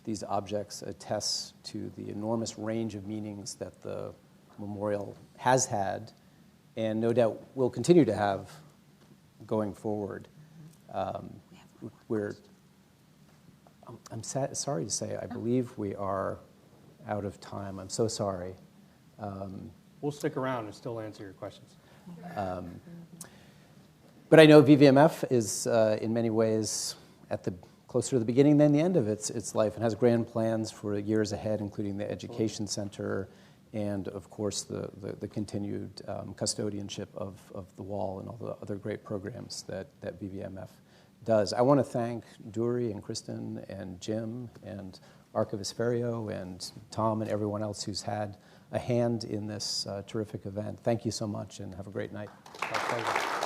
these objects attests to the enormous range of meanings that the memorial has had and no doubt will continue to have going forward. I'm sorry to say, I believe we are out of time. I'm so sorry. We'll stick around and still answer your questions. But I know VVMF is in many ways closer to the beginning than the end of its life and has grand plans for years ahead, including the Education Center and, of course, the continued custodianship of the wall and all the other great programs that VVMF does. I want to thank Duri and Kristin and Jim and Archivist Ferriero and Tom and everyone else who's had a hand in this terrific event. Thank you so much and have a great night. My pleasure.